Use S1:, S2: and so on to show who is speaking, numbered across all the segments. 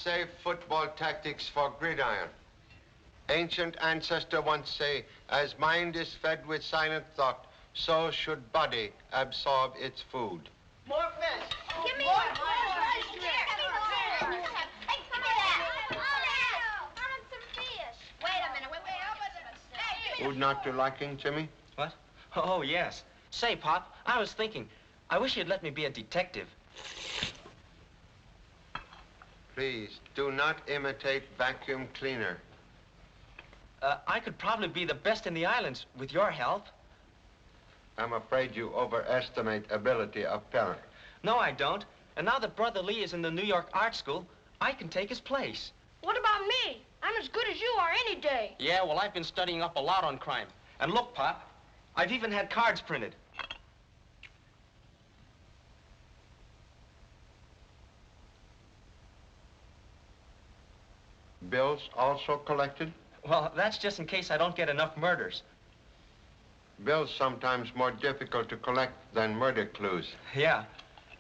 S1: unsafe football tactics for gridiron. Ancient ancestor once say, as mind is fed with silent thought, so should body absorb its food.
S2: More fish.
S3: Give me more fish. Here, give me more. Hey, give me that. Oh, I want some fish. Wait a minute. Hey,
S1: Food not to liking, Jimmy?
S4: What? Oh, yes. Say, Pop, I was thinking, I wish you'd let me be a detective.
S1: Please, do not imitate vacuum cleaner.
S4: I could probably be the best in the islands with your help.
S1: I'm afraid you overestimate ability of parent.
S4: No, I don't. And now that Brother Lee is in the New York Art School, I can take his place.
S5: What about me? I'm as good as you are any day.
S4: Yeah, well, I've been studying up a lot on crime. And look, Pop, I've even had cards printed.
S1: Bills also collected?
S4: Well, that's just in case I don't get enough murders.
S1: Bills sometimes more difficult to collect than murder clues.
S4: Yeah,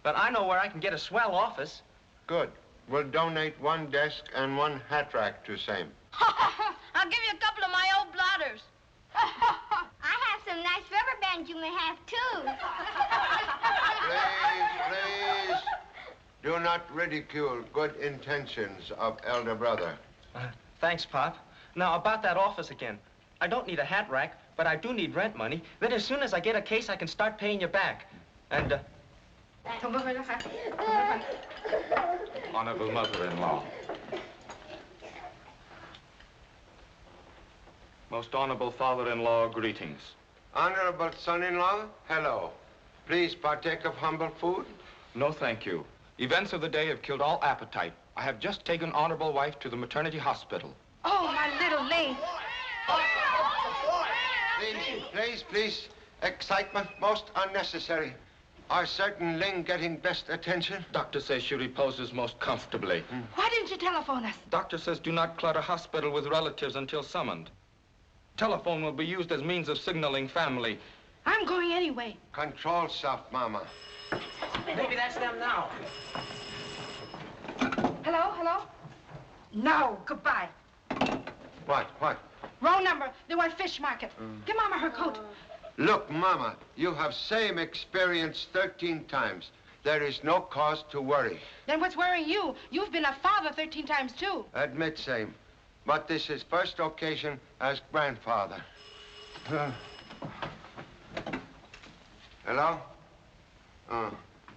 S4: but I know where I can get a swell office.
S1: Good. We'll donate one desk and one hat rack to same.
S5: I'll give you a couple of my old blotters.
S3: I have some nice rubber bands you may have, too.
S1: Please, please, do not ridicule good intentions of elder brother.
S4: Thanks, Pop. Now, about that office again. I don't need a hat rack, but I do need rent money. Then as soon as I get a case, I can start paying you back. And,
S6: Honorable mother-in-law. Most honorable father-in-law, greetings.
S1: Honorable son-in-law, hello. Please partake of humble food.
S6: No, thank you. Events of the day have killed all appetite. I have just taken honorable wife to the maternity hospital.
S5: Oh, my little Lee.
S1: Please. Excitement most unnecessary. Are certain Ling getting best attention?
S6: Doctor says she reposes most comfortably.
S5: Why didn't you telephone us?
S6: Doctor says do not clutter hospital with relatives until summoned. Telephone will be used as means of signaling family.
S5: I'm going anyway.
S1: Control self, Mama.
S4: maybe that's them now.
S5: Hello? No, goodbye.
S1: What?
S5: Wrong number. They want fish market. Give Mama her coat.
S1: Look, Mama, you have same experience 13 times. There is no cause to worry.
S5: Then what's worrying you? You've been a father 13 times, too.
S1: Admit same. But this is first occasion as grandfather. Hello?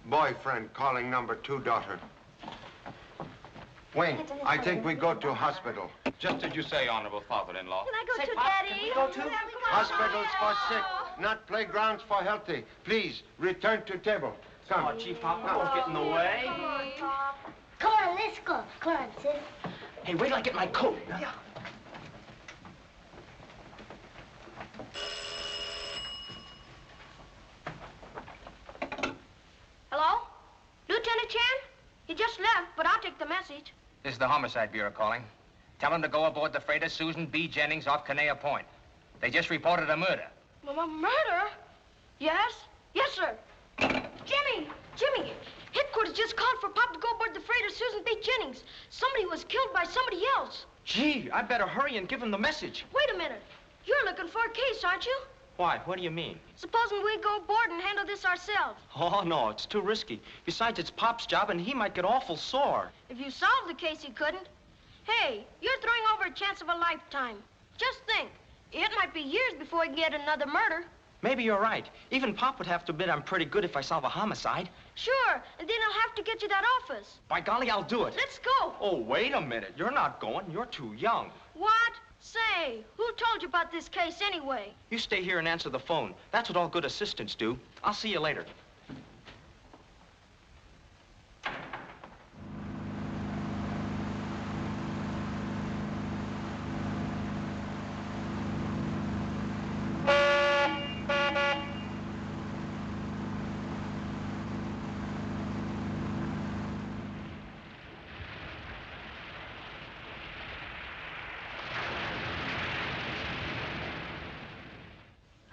S1: Boyfriend calling number 2 daughter. Wayne, I think we go to hospital.
S6: Just as you say, honorable father-in-law.
S3: Can I go
S4: Say,
S3: to
S4: Pop,
S3: Daddy?
S4: can we go too?
S1: Hospitals for sick, not playgrounds for healthy. Please, return to table. Come.
S4: Oh, gee, Pop, don't get in the way.
S3: Come on, let's go. Come on, sis.
S4: Hey, wait till I get my coat. Yeah.
S5: Hello? Lieutenant Chan? He just left, but I'll take the message.
S7: This is the Homicide Bureau calling. Tell them to go aboard the freighter Susan B. Jennings off Kanea Point. They just reported a murder.
S5: Murder? Yes, sir. Jimmy! Headquarters just called for Pop to go aboard the freighter Susan B. Jennings. Somebody was killed by somebody else.
S4: Gee, I better hurry and give him the message.
S5: Wait a minute. You're looking for a case, aren't you?
S4: Why? What do you mean?
S5: Supposing we go aboard and handle this ourselves.
S4: Oh, no, it's too risky. Besides, it's Pop's job, and he might get awful sore.
S5: If you solved the case, he couldn't. Hey, you're throwing over a chance of a lifetime. Just think. It might be years before we get another murder.
S4: Maybe you're right. Even Pop would have to admit I'm pretty good if I solve a homicide.
S5: Sure, and then I'll have to get you that office.
S4: By golly, I'll do it.
S5: Let's go.
S4: Oh, wait a minute. You're not going. You're too young.
S5: What? Say, who told you about this case anyway?
S4: You stay here and answer the phone. That's what all good assistants do. I'll see you later.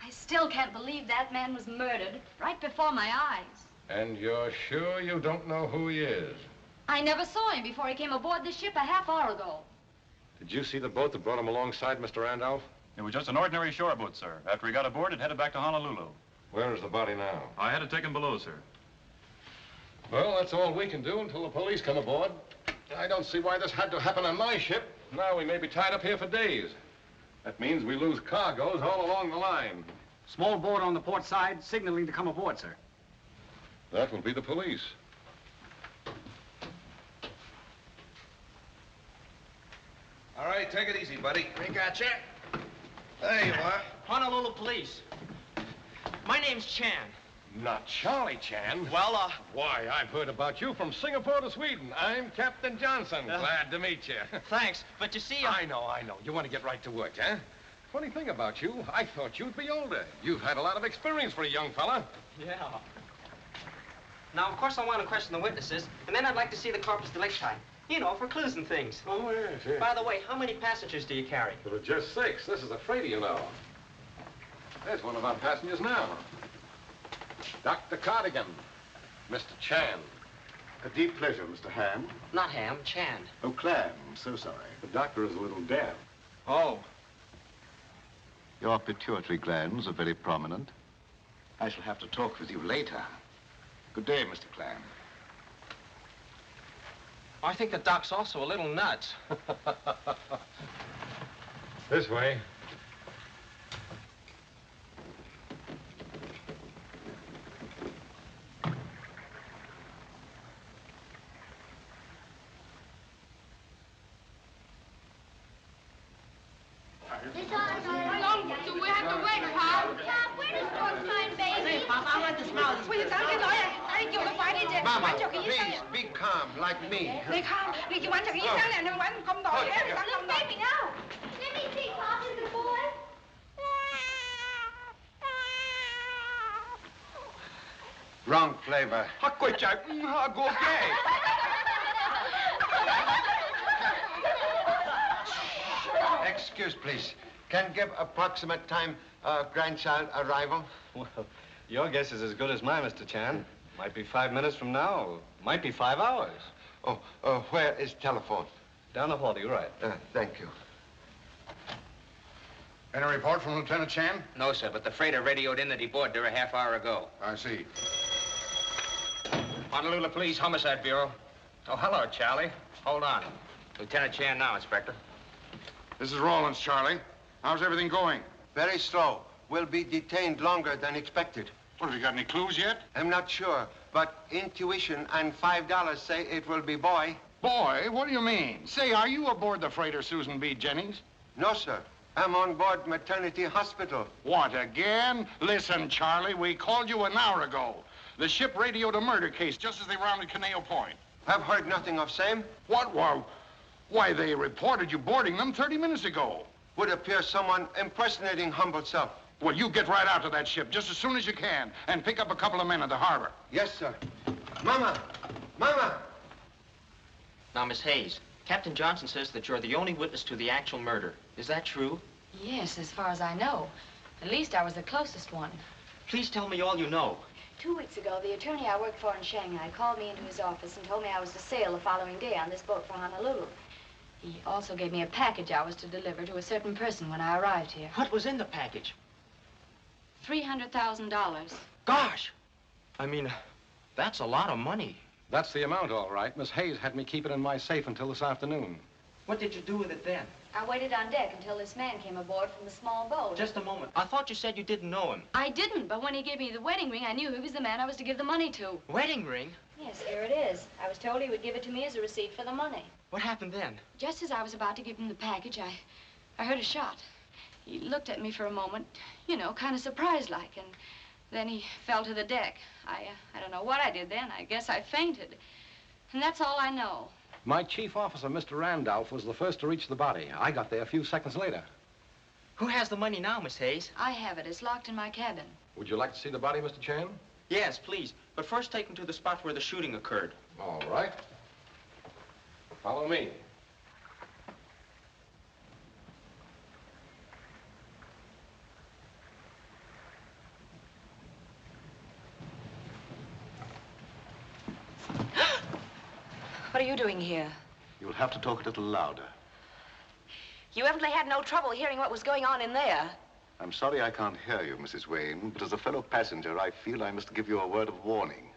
S8: Still can't believe that man was murdered right before my eyes.
S9: And you're sure you don't know who he is?
S8: I never saw him before he came aboard this ship a half hour ago.
S2: Did you see the boat that brought him alongside, Mr. Randolph?
S9: It was just an ordinary shore boat, sir. After he got aboard, it headed back to Honolulu.
S2: Where is the body now?
S9: I had to take him below, sir.
S2: Well, that's all we can do until the police come aboard. I don't see why this had to happen on my ship. Now we may be tied up here for days. That means we lose cargoes all along the line.
S10: Small boat on the port side, signaling to come aboard, sir.
S2: That will be the police.
S11: All right, take it easy, buddy.
S10: We got you.
S11: There you are.
S4: Honolulu Police. My name's Chan.
S2: Not Charlie Chan.
S4: Well,
S2: Why, I've heard about you from Singapore to Sweden. I'm Captain Johnson. Glad to meet you.
S4: Thanks, but you see,
S2: I know. You want to get right to work, huh? Funny thing about you, I thought you'd be older. You've had a lot of experience for a young fella.
S4: Yeah. Now, of course, I want to question the witnesses, and then I'd like to see the corpus delicti. You know, for clues and things.
S2: Oh, yes.
S4: By the way, how many passengers do you carry?
S2: There are just 6. This is a freighter, you know. There's one of our passengers now. Dr. Cardigan. Mr. Chan.
S12: A deep pleasure, Mr. Ham.
S4: Not Ham, Chan.
S12: Oh, Clam. So sorry.
S2: The doctor is a little deaf.
S4: Oh.
S12: Your pituitary glands are very prominent. I shall have to talk with you later. Good day, Mr. Clam.
S4: I think the doc's also a little nuts.
S2: This way.
S3: How long do we have to wait, Pop? Pop, where does George find baby?
S5: Hey, Pop, I want to smell this. Will you tell me, lawyer?
S1: Mama, please, be calm, like me.
S5: Be calm. You want to eat something and one come down here.
S3: Look, baby, now. Let me see, Pop, is the boy?
S1: Wrong flavor. Excuse, please. Can give approximate time grandchild arrival?
S13: Well, your guess is as good as mine, Mr. Chan. Might be 5 minutes from now. Might be 5 hours.
S1: Oh, where is telephone?
S13: Down the hall to your right.
S1: Thank you.
S12: Any report from Lieutenant Chan?
S7: No, sir, but the freighter radioed in that he boarded her a half hour ago.
S12: I see.
S7: Honolulu Police Homicide Bureau. Oh, hello, Charlie. Hold on. Lieutenant Chan now, Inspector.
S12: This is Rawlins, Charlie. How's everything going?
S1: Very slow. We'll be detained longer than expected.
S12: What, have you got any clues yet?
S1: I'm not sure, but intuition and $5 say it will be boy.
S12: Boy, what do you mean? Say, are you aboard the freighter Susan B. Jennings?
S1: No, sir. I'm on board maternity hospital.
S12: What, again? Listen, Charlie, we called you an hour ago. The ship radioed a murder case just as they rounded Caneo Point.
S1: I've heard nothing of same.
S12: What? Why, they reported you boarding them 30 minutes ago.
S1: Would appear someone impersonating humble self.
S12: Well, you get right out to that ship just as soon as you can and pick up a couple of men at the harbor.
S1: Yes, sir. Mama! Mama!
S4: Now, Miss Hayes, Captain Johnson says that you're the only witness to the actual murder. Is that true?
S8: Yes, as far as I know. At least I was the closest one.
S4: Please tell me all you know.
S8: 2 weeks ago, the attorney I worked for in Shanghai called me into his office and told me I was to sail the following day on this boat for Honolulu. He also gave me a package I was to deliver to a certain person when I arrived here.
S4: What was in the package?
S8: $300,000.
S4: Gosh! I mean, that's a lot of money.
S2: That's the amount, all right. Miss Hayes had me keep it in my safe until this afternoon.
S4: What did you do with it then?
S8: I waited on deck until this man came aboard from the small boat.
S4: Just a moment. I thought you said you didn't know him.
S8: I didn't, but when he gave me the wedding ring, I knew he was the man I was to give the money to.
S4: Wedding ring?
S8: Yes, here it is. I was told he would give it to me as a receipt for the money.
S4: What happened then?
S8: Just as I was about to give him the package, I heard a shot. He looked at me for a moment, you know, kind of surprised-like, and then he fell to the deck. I don't know what I did then. I guess I fainted. And that's all I know.
S2: My chief officer, Mr. Randolph, was the first to reach the body. I got there a few seconds later.
S4: Who has the money now, Miss Hayes?
S8: I have it. It's locked in my cabin.
S2: Would you like to see the body, Mr. Chan?
S4: Yes, please. But first take him to the spot where the shooting occurred.
S2: All right. Follow me.
S8: What
S14: are you doing here?
S12: You'll have to talk a little louder.
S14: You evidently had no trouble hearing what was going on in there.
S12: I'm sorry I can't hear you, Mrs. Wayne, but as a fellow passenger, I feel I must give you a word of warning.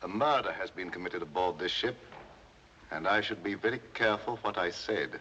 S12: A murder has been committed aboard this ship, and I should be very careful what I said.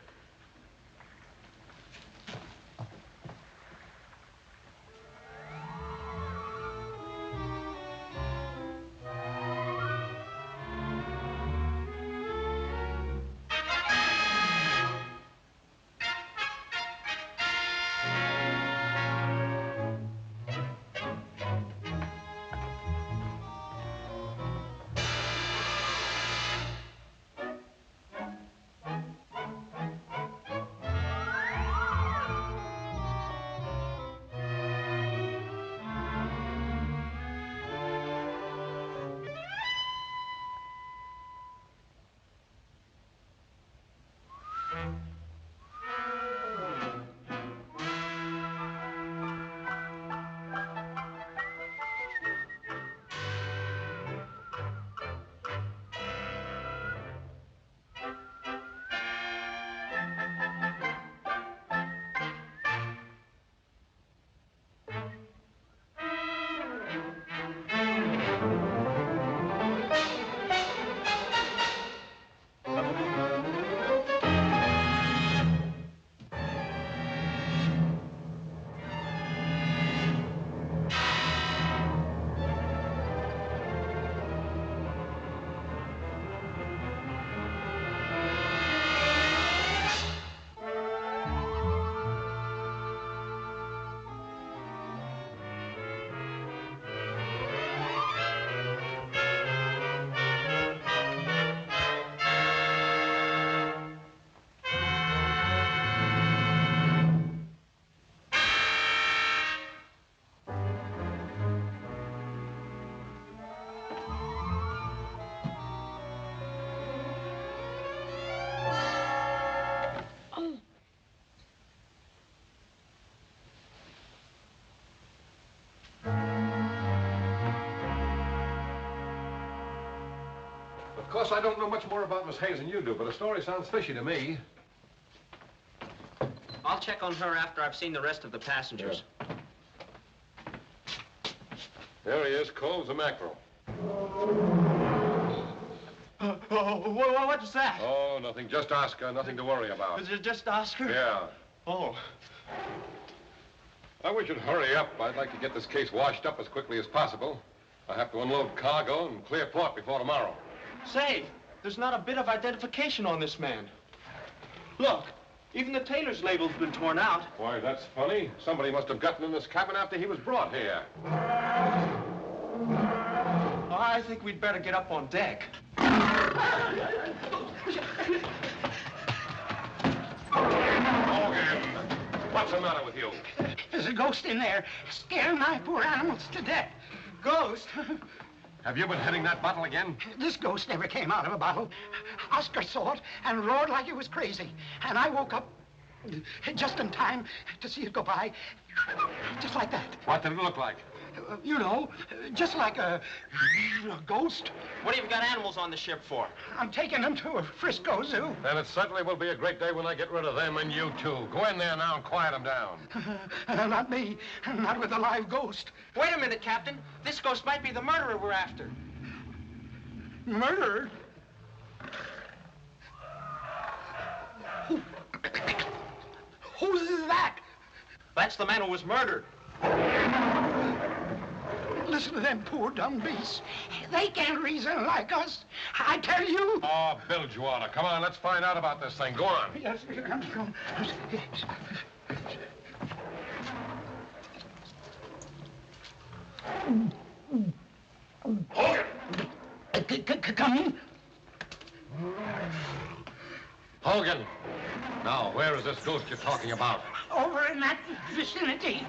S2: Of course, I don't know much more about Miss Hayes than you do, but the story sounds fishy to me.
S4: I'll check on her after I've seen the rest of the passengers.
S2: There he is, Coles the mackerel.
S4: What's that?
S2: Oh, nothing. Just Oscar. Nothing to worry about.
S4: Is it just Oscar?
S2: Yeah.
S4: Oh.
S2: I wish you'd hurry up. I'd like to get this case washed up as quickly as possible. I have to unload cargo and clear port before tomorrow.
S4: Say, there's not a bit of identification on this man. Look, even the tailor's label's been torn out.
S2: Why, that's funny. Somebody must have gotten in this cabin after he was brought here.
S4: I think we'd better get up on deck.
S2: Hogan, what's the matter with you?
S15: There's a ghost in there, scaring my poor animals to death.
S4: Ghost?
S2: Have you been hitting that bottle again?
S15: This ghost never came out of a bottle. Oscar saw it and roared like he was crazy. And I woke up just in time to see it go by, just like that.
S2: What did it look like?
S15: You know, just like a ghost.
S4: What have you got animals on the ship for?
S15: I'm taking them to a Frisco zoo.
S2: Then it certainly will be a great day when I get rid of them and you too. Go in there now and quiet them down.
S15: Not me. Not with a live ghost.
S4: Wait a minute, Captain. This ghost might be the murderer we're after.
S15: Murderer? Who's that?
S4: That's the man who was murdered.
S15: Listen to them poor dumb beasts. They can't reason like us. I tell you.
S2: Oh, Bilgewater, come on, let's find out about this thing. Go on.
S15: Yes, I'm going. Come in.
S2: Hogan. Now, where is this ghost you're talking about?
S15: Over in that vicinity.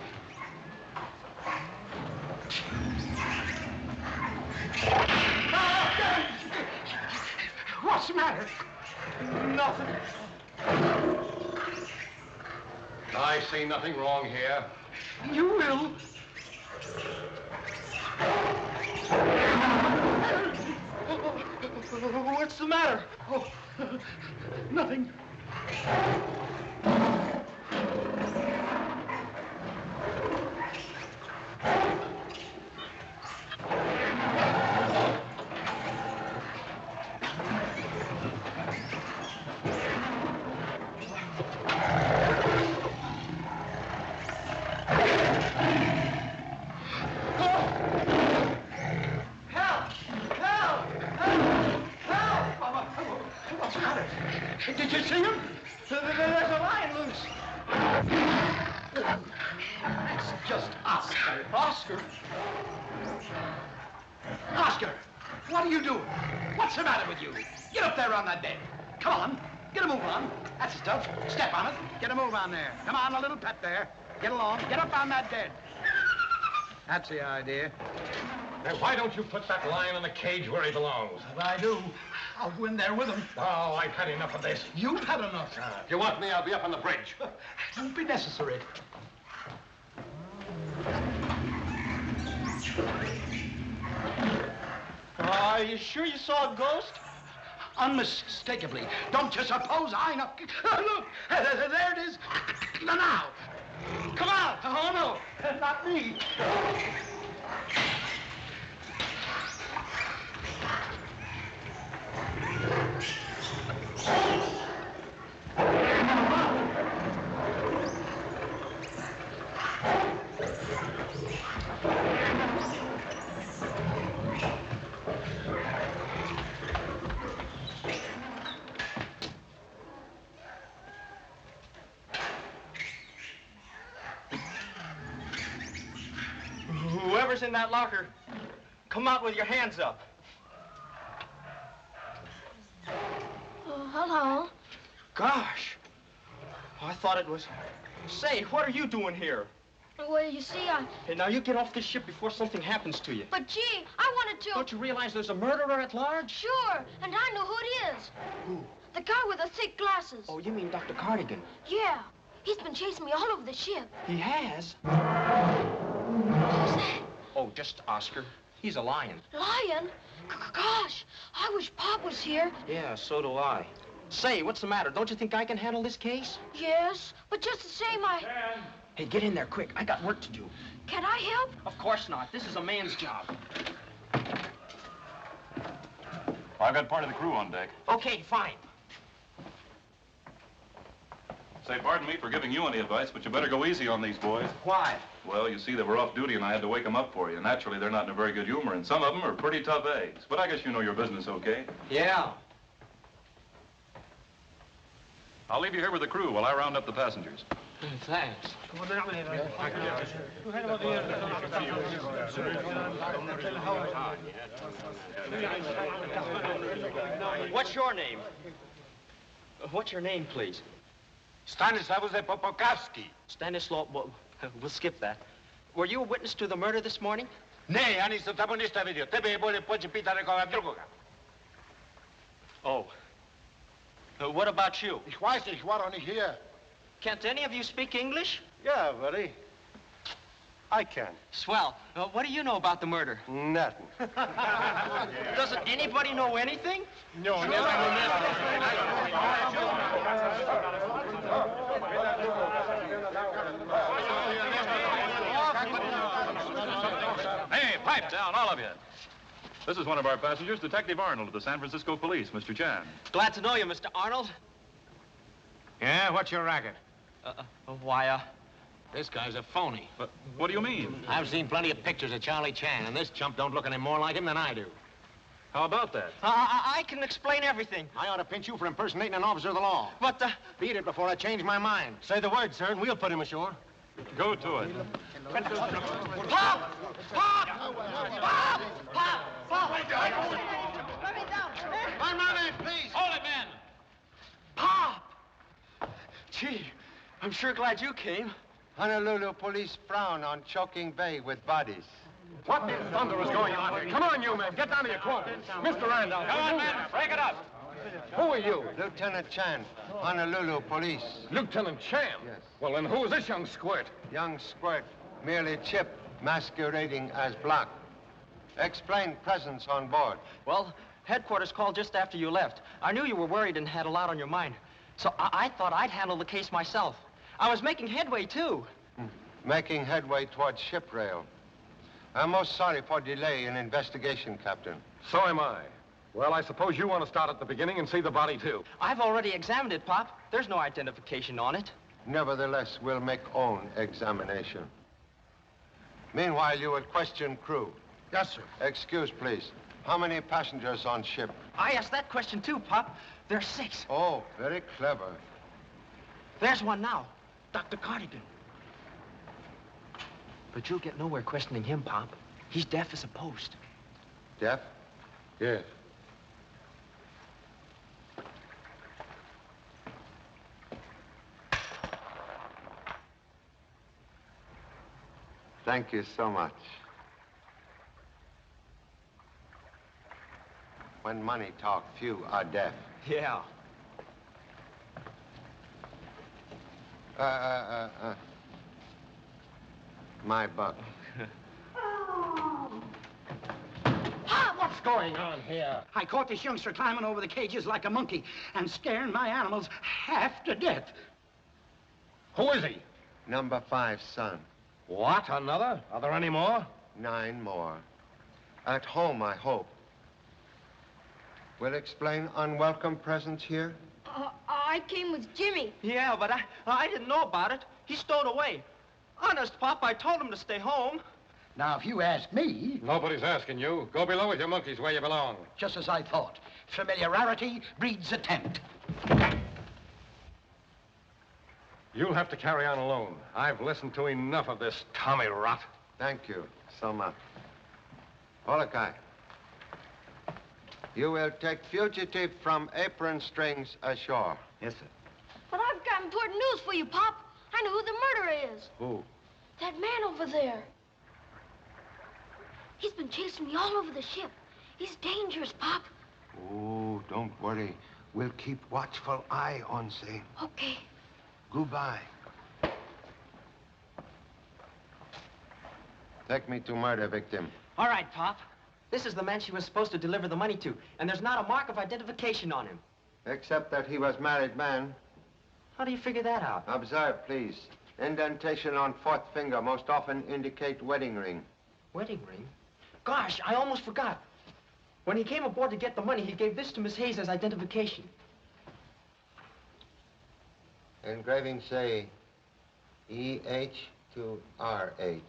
S15: What's the matter?
S4: Nothing.
S2: I see nothing wrong here.
S15: You will. What's
S4: What's the matter?
S15: Oh, nothing. Did you see him? There's a lion loose. It's just Oscar. Oscar? Oscar, what are you doing? What's the matter with you? Get up there on that bed. Come on, get a move on. That's the stuff. Step on it. Get a move on there. Come on, a little pep there. Get along. Get up on that bed. That's the idea.
S2: Now, why don't you put that lion in the cage where he belongs?
S15: If I do, I'll go in there with him.
S2: Oh, I've had enough of this.
S15: You've had enough.
S2: If you want me, I'll be up on the bridge.
S15: It won't be necessary.
S4: Are you sure you saw a ghost?
S15: Unmistakably. Don't you suppose I know? Look, there it is. Now. Come on. Oh, no, not me.
S4: Whoever's in that locker, come out with your hands up.
S5: Hello.
S4: Gosh. I thought it was... Say, what are you doing here?
S5: Well, you see,
S4: Hey, now you get off this ship before something happens to you.
S5: But, gee, I wanted to...
S4: Don't you realize there's a murderer at large?
S5: Sure, and I know who it is.
S4: Who?
S5: The guy with the thick glasses.
S4: Oh, you mean Dr. Cardigan?
S5: Yeah. He's been chasing me all over the ship.
S4: He has?
S5: Who's that?
S4: Oh, just Oscar. He's a lion.
S5: Lion? Gosh, I wish Pop was here.
S4: Yeah, so do I. Say, what's the matter? Don't you think I can handle this case?
S5: Yes, but just the same,
S4: Hey, get in there quick. I got work to do.
S5: Can I help?
S4: Of course not. This is a man's job.
S9: I've got part of the crew on deck.
S4: Okay, fine.
S9: Say, pardon me for giving you any advice, but you better go easy on these boys.
S4: Why?
S9: Well, you see, they were off duty, and I had to wake them up for you. Naturally, they're not in a very good humor, and some of them are pretty tough eggs. But I guess you know your business, okay?
S4: Yeah.
S9: I'll leave you here with the crew while I round up the passengers.
S4: Thanks. What's your name? What's your name, please?
S11: Stanislaus Popokowski.
S4: Stanislaw, well, we'll skip that. Were you a witness to the murder this morning?
S11: Ναι, αν είσαι τα μόνη στα βίντεο. Τebe μπορεί πότσι πίτα ρεκοβα drugoga.
S4: Oh. What about you?
S11: Ich weiß, ich war auch nicht hier.
S4: Can't any of you speak English?
S1: Yeah, buddy. I can.
S4: Swell. What do you know about the murder?
S1: Nothing.
S4: Doesn't anybody know anything?
S11: No,
S9: Hey, pipe down, all of you. This is one of our passengers, Detective Arnold of the San Francisco Police, Mr. Chan.
S4: Glad to know you, Mr. Arnold.
S11: Yeah, what's your racket?
S4: Why,
S7: This guy's a phony.
S9: But what do you mean?
S7: I've seen plenty of pictures of Charlie Chan, and this chump don't look any more like him than I do.
S9: How about that?
S4: I can explain everything.
S7: I ought to pinch you for impersonating an officer of the law.
S4: But,
S7: Beat it before I change my mind. Say the word, sir, and we'll put him ashore.
S9: Go to it.
S4: Pop! Pop! Pop! Pop! Pop!
S11: One moment, please.
S9: Hold it, men!
S4: Pop! Gee, I'm sure glad you came.
S1: Honolulu police frown on choking bay with bodies.
S2: What in thunder is going on here? Come on, you men. Get down to your quarters. Mr. Randolph.
S9: Come on, men. Break it up.
S2: Who are you?
S1: Lieutenant Chan, Honolulu police.
S2: Lieutenant Chan?
S1: Yes.
S2: Well, then who is this young squirt?
S1: Young squirt, merely Chip, masquerading as Black. Explain presence on board.
S4: Well, Headquarters called just after you left. I knew you were worried and had a lot on your mind. So I thought I'd handle the case myself. I was making headway, too.
S1: Making headway towards ship rail. I'm most sorry for delay in investigation, Captain.
S2: So am I. Well, I suppose you want to start at the beginning and see the body, too.
S4: I've already examined it, Pop. There's no identification on it.
S1: Nevertheless, we'll make own examination. Meanwhile, you will question crew.
S15: Yes, sir.
S1: Excuse, please. How many passengers on ship?
S4: I asked that question, too, Pop. There's 6.
S1: Oh, very clever.
S4: There's one now. Dr. Cardigan. But you'll get nowhere questioning him, Pop. He's deaf as a post.
S1: Deaf?
S2: Yes.
S1: Thank you so much. When money talk, few are deaf.
S4: Yeah.
S1: My buck.
S15: What's going on here? I caught this youngster climbing over the cages like a monkey and scaring my animals half to death.
S2: Who is he?
S1: Number 5, son.
S2: What, another? Are there any more?
S1: 9 more. At home, I hope. Will explain unwelcome presence here?
S5: I came with Jimmy.
S4: Yeah, but I didn't know about it. He stowed away. Honest, Pop, I told him to stay home.
S15: Now, if you ask me...
S2: Nobody's asking you. Go below with your monkeys where you belong.
S15: Just as I thought. Familiarity breeds attempt.
S2: You'll have to carry on alone. I've listened to enough of this Tommy rot.
S1: Thank you so much. Holokai, you will take fugitive from apron strings ashore.
S13: Yes, sir.
S5: But I've got important news for you, Pop. I know who the murderer is.
S1: Who?
S5: That man over there. He's been chasing me all over the ship. He's dangerous, Pop.
S1: Oh, don't worry. We'll keep watchful eye on Zane.
S5: Okay.
S1: Goodbye. Take me to murder victim.
S4: All right, Pop. This is the man she was supposed to deliver the money to, and there's not a mark of identification on him.
S1: Except that he was married man.
S4: How do you figure that out?
S1: Observe, please. Indentation on 4th finger most often indicate wedding ring.
S4: Wedding ring? Gosh, I almost forgot. When he came aboard to get the money, he gave this to Miss Hayes as identification.
S1: Engraving say E-H to R-H.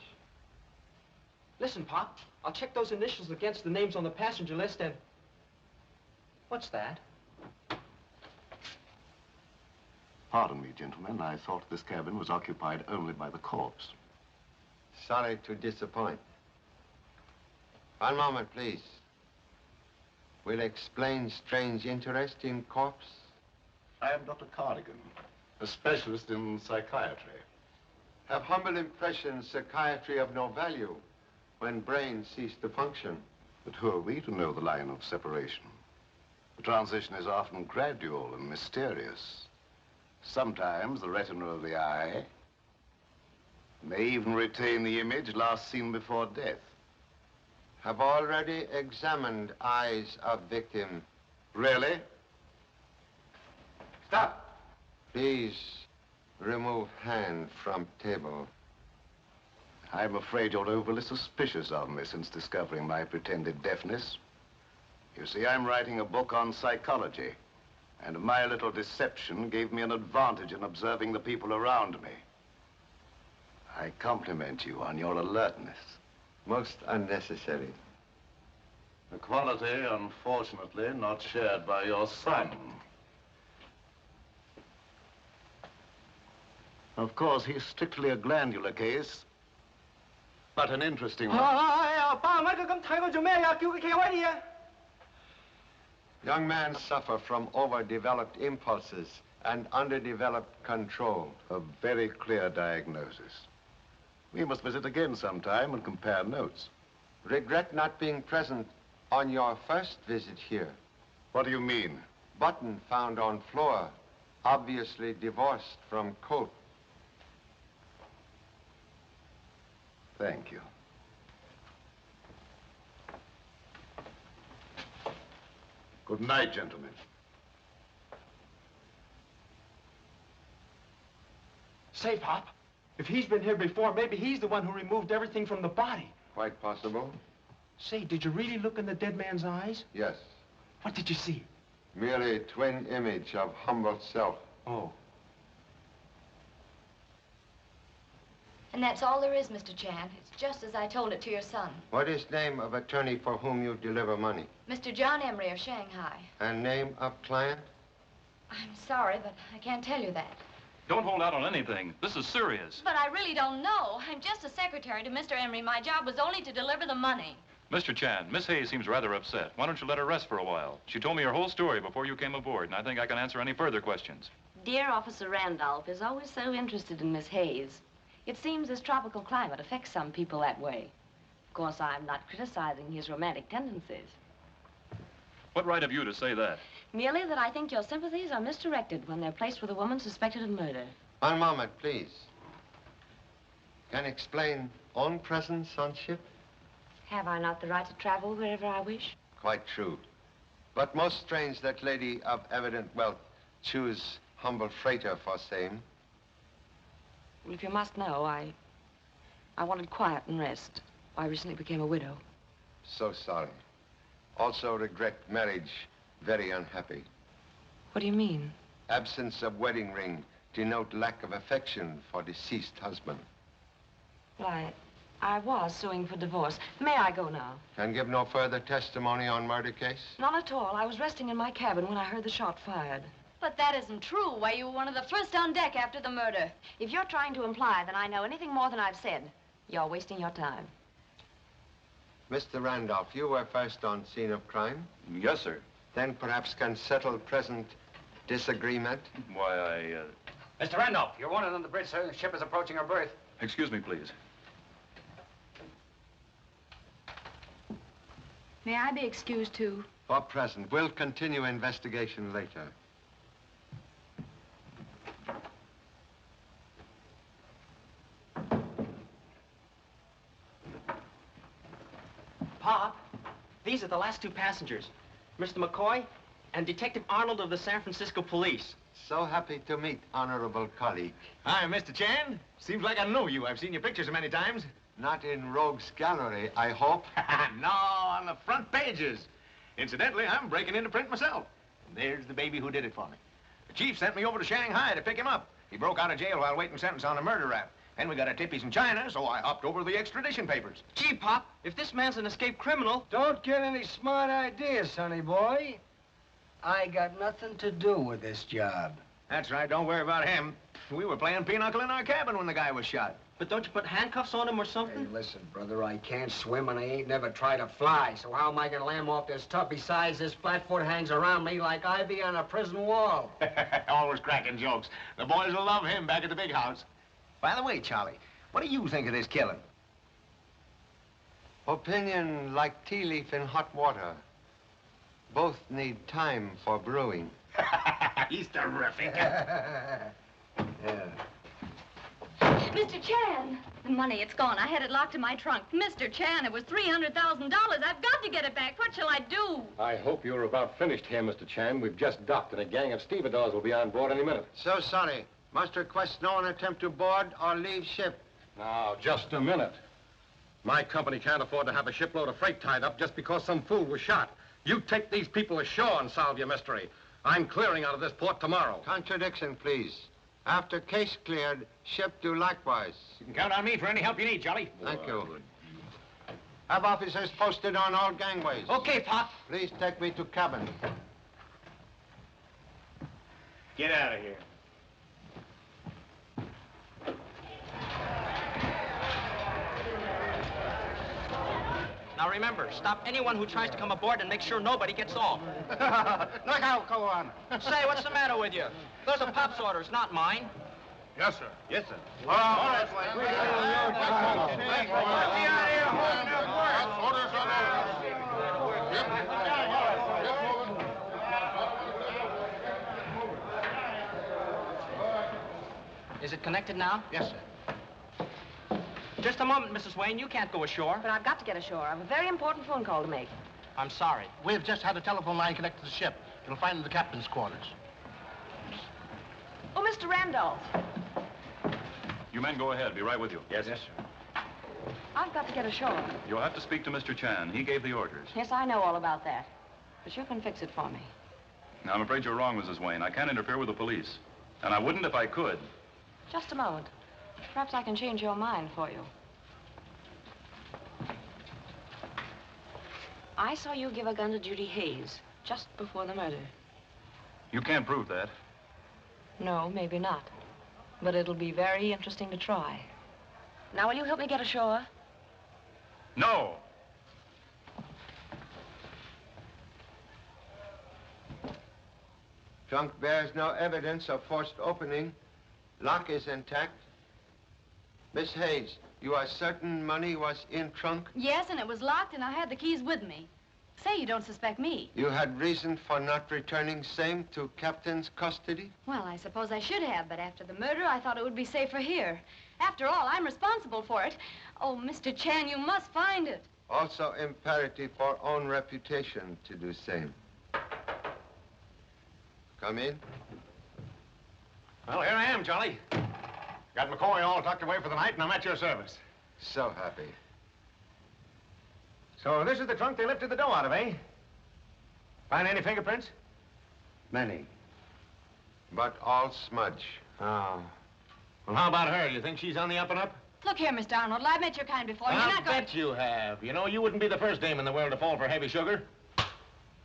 S4: Listen, Pop, I'll check those initials against the names on the passenger list and... What's that?
S12: Pardon me, gentlemen. I thought this cabin was occupied only by the corpse.
S1: Sorry to disappoint. One moment, please. Will explain strange interest in corpse?
S12: I am Dr. Cardigan, a specialist in psychiatry.
S1: Have humble impression psychiatry of no value when brain cease to function.
S12: But who are we to know the line of separation? The transition is often gradual and mysterious. Sometimes the retina of the eye may even retain the image last seen before death.
S1: Have already examined eyes of victim.
S12: Really?
S1: Stop. Please remove hand from table.
S12: I'm afraid you're overly suspicious of me since discovering my pretended deafness. You see, I'm writing a book on psychology, and my little deception gave me an advantage in observing the people around me. I compliment you on your alertness.
S1: Most unnecessary.
S12: A quality, unfortunately, not shared by your son. Of course, he's strictly a glandular case, but an interesting one.
S1: Young men suffer from overdeveloped impulses and underdeveloped control.
S12: A very clear diagnosis. We must visit again sometime and compare notes.
S1: Regret not being present on your first visit here.
S12: What do you mean?
S1: Button found on floor, obviously divorced from coat.
S12: Thank you. Good night, gentlemen.
S4: Say, Pop, if he's been here before, maybe he's the one who removed everything from the body.
S1: Quite possible.
S4: Say, did you really look in the dead man's eyes?
S1: Yes.
S4: What did you see?
S1: Merely a twin image of humble self.
S4: Oh.
S8: And that's all there is, Mr. Chan. It's just as I told it to your son.
S1: What is name of attorney for whom you deliver money?
S8: Mr. John Emery of Shanghai.
S1: And name of client?
S8: I'm sorry, but I can't tell you that.
S9: Don't hold out on anything. This is serious.
S8: But I really don't know. I'm just a secretary to Mr. Emery. My job was only to deliver the money.
S9: Mr. Chan, Miss Hayes seems rather upset. Why don't you let her rest for a while? She told me her whole story before you came aboard, and I think I can answer any further questions.
S14: Dear Officer Randolph is always so interested in Miss Hayes. It seems this tropical climate affects some people that way. Of course, I'm not criticizing his romantic tendencies.
S9: What right have you to say that?
S14: Merely that I think your sympathies are misdirected when they're placed with a woman suspected of murder.
S1: One moment, please. Can explain own presence on ship?
S14: Have I not the right to travel wherever I wish?
S1: Quite true. But most strange that lady of evident wealth choose humble freighter for same.
S14: Well, if you must know, I wanted quiet and rest. I recently became a widow.
S1: So sorry. Also regret marriage. Very unhappy.
S14: What do you mean?
S1: Absence of wedding ring denote lack of affection for deceased husband.
S14: Well, I was suing for divorce. May I go now?
S1: Can give no further testimony on murder case?
S14: None at all. I was resting in my cabin when I heard the shot fired.
S8: But that isn't true. Why, you were one of the first on deck after the murder.
S14: If you're trying to imply that I know anything more than I've said, you're wasting your time.
S1: Mr. Randolph, you were first on scene of crime?
S9: Yes, sir.
S1: Then perhaps can settle present disagreement?
S9: Why,
S10: Mr. Randolph, you're wanted on the bridge, sir. The ship is approaching her berth.
S9: Excuse me, please.
S8: May I be excused, too?
S1: For present. We'll continue investigation later.
S4: Pop, these are the last two passengers. Mr. McCoy and Detective Arnold of the San Francisco Police.
S1: So happy to meet honorable colleague.
S15: Hi, Mr. Chan. Seems like I know you. I've seen your pictures many times.
S1: Not in Rogue's Gallery, I hope.
S15: No, on the front pages. Incidentally, I'm breaking into print myself. And there's the baby who did it for me. The chief sent me over to Shanghai to pick him up. He broke out of jail while waiting sentence on a murder rap. Then we got a tip he's in China, so I hopped over the extradition papers.
S4: Gee, Pop, if this man's an escaped criminal...
S16: Don't get any smart ideas, sonny boy. I got nothing to do with this job.
S15: That's right, don't worry about him. We were playing pinochle in our cabin when the guy was shot.
S4: But don't you put handcuffs on him or something?
S16: Hey, listen, brother, I can't swim and I ain't never tried to fly, so how am I gonna lam off this tub? Besides, this flatfoot hangs around me like ivy on a prison wall.
S15: Always cracking jokes. The boys will love him back at the big house. By the way, Charlie, what do you think of this killing?
S1: Opinion like tea leaf in hot water. Both need time for brewing.
S15: He's terrific.
S16: Yeah.
S8: Mr. Chan! The money, it's gone. I had it locked in my trunk. Mr. Chan, it was $300,000. I've got to get it back. What shall I do?
S2: I hope you're about finished here, Mr. Chan. We've just docked, and a gang of stevedores will be on board any minute.
S1: So sorry. Must request no one attempt to board or leave ship.
S2: Now, just a minute. My company can't afford to have a shipload of freight tied up just because some fool was shot. You take these people ashore and solve your mystery. I'm clearing out of this port tomorrow.
S1: Contradiction, please. After case cleared, ship do likewise.
S15: You can count on me for any help you need, Charlie.
S1: Thank you. Have officers posted on all gangways.
S4: Okay, Pop.
S1: Please take me to cabin.
S15: Get out of here.
S4: Now remember, stop anyone who tries to come aboard and make sure nobody gets off.
S15: Look out, go on.
S4: Say, what's the matter with you? Those are Pop's orders, not mine.
S2: Yes, sir.
S15: Yes, sir.
S2: All right. Orders
S4: on. Is it connected now?
S15: Yes, sir.
S4: Just a moment, Mrs. Wayne. You can't go ashore.
S14: But I've got to get ashore. I have a very important phone call to make.
S4: I'm sorry.
S15: We've just had a telephone line connected to the ship. You'll find it in the captain's quarters.
S8: Oh, Mr. Randolph.
S9: You men go ahead. Be right with you.
S13: Yes, sir.
S8: I've got to get ashore.
S9: You'll have to speak to Mr. Chan. He gave the orders.
S14: Yes, I know all about that. But you can fix it for me.
S9: Now, I'm afraid you're wrong, Mrs. Wayne. I can't interfere with the police. And I wouldn't if I could.
S14: Just a moment. Perhaps I can change your mind for you. I saw you give a gun to Judy Hayes just before the murder.
S9: You can't prove that.
S14: No, maybe not. But it'll be very interesting to try. Now, will you help me get ashore?
S9: No.
S1: Trunk bears no evidence of forced opening. Lock is intact. Miss Hayes, you are certain money was in trunk?
S8: Yes, and it was locked, and I had the keys with me. Say you don't suspect me.
S1: You had reason for not returning same to captain's custody?
S8: Well, I suppose I should have, but after the murder, I thought it would be safer here. After all, I'm responsible for it. Oh, Mr. Chan, you must find it.
S1: Also imperative for own reputation to do same. Come in.
S11: Well, here I am, Charlie. Got McCoy all tucked away for the night, and I'm at your service.
S1: So happy.
S11: So this is the trunk they lifted the dough out of, eh? Find any fingerprints?
S1: Many. But all smudge.
S11: Oh. Well, how about her? You think she's on the up and up?
S8: Look here, Mr. Arnold, I've met your kind before. You're
S11: I'll
S8: not going
S11: bet you have. You know, you wouldn't be the first dame in the world to fall for heavy sugar.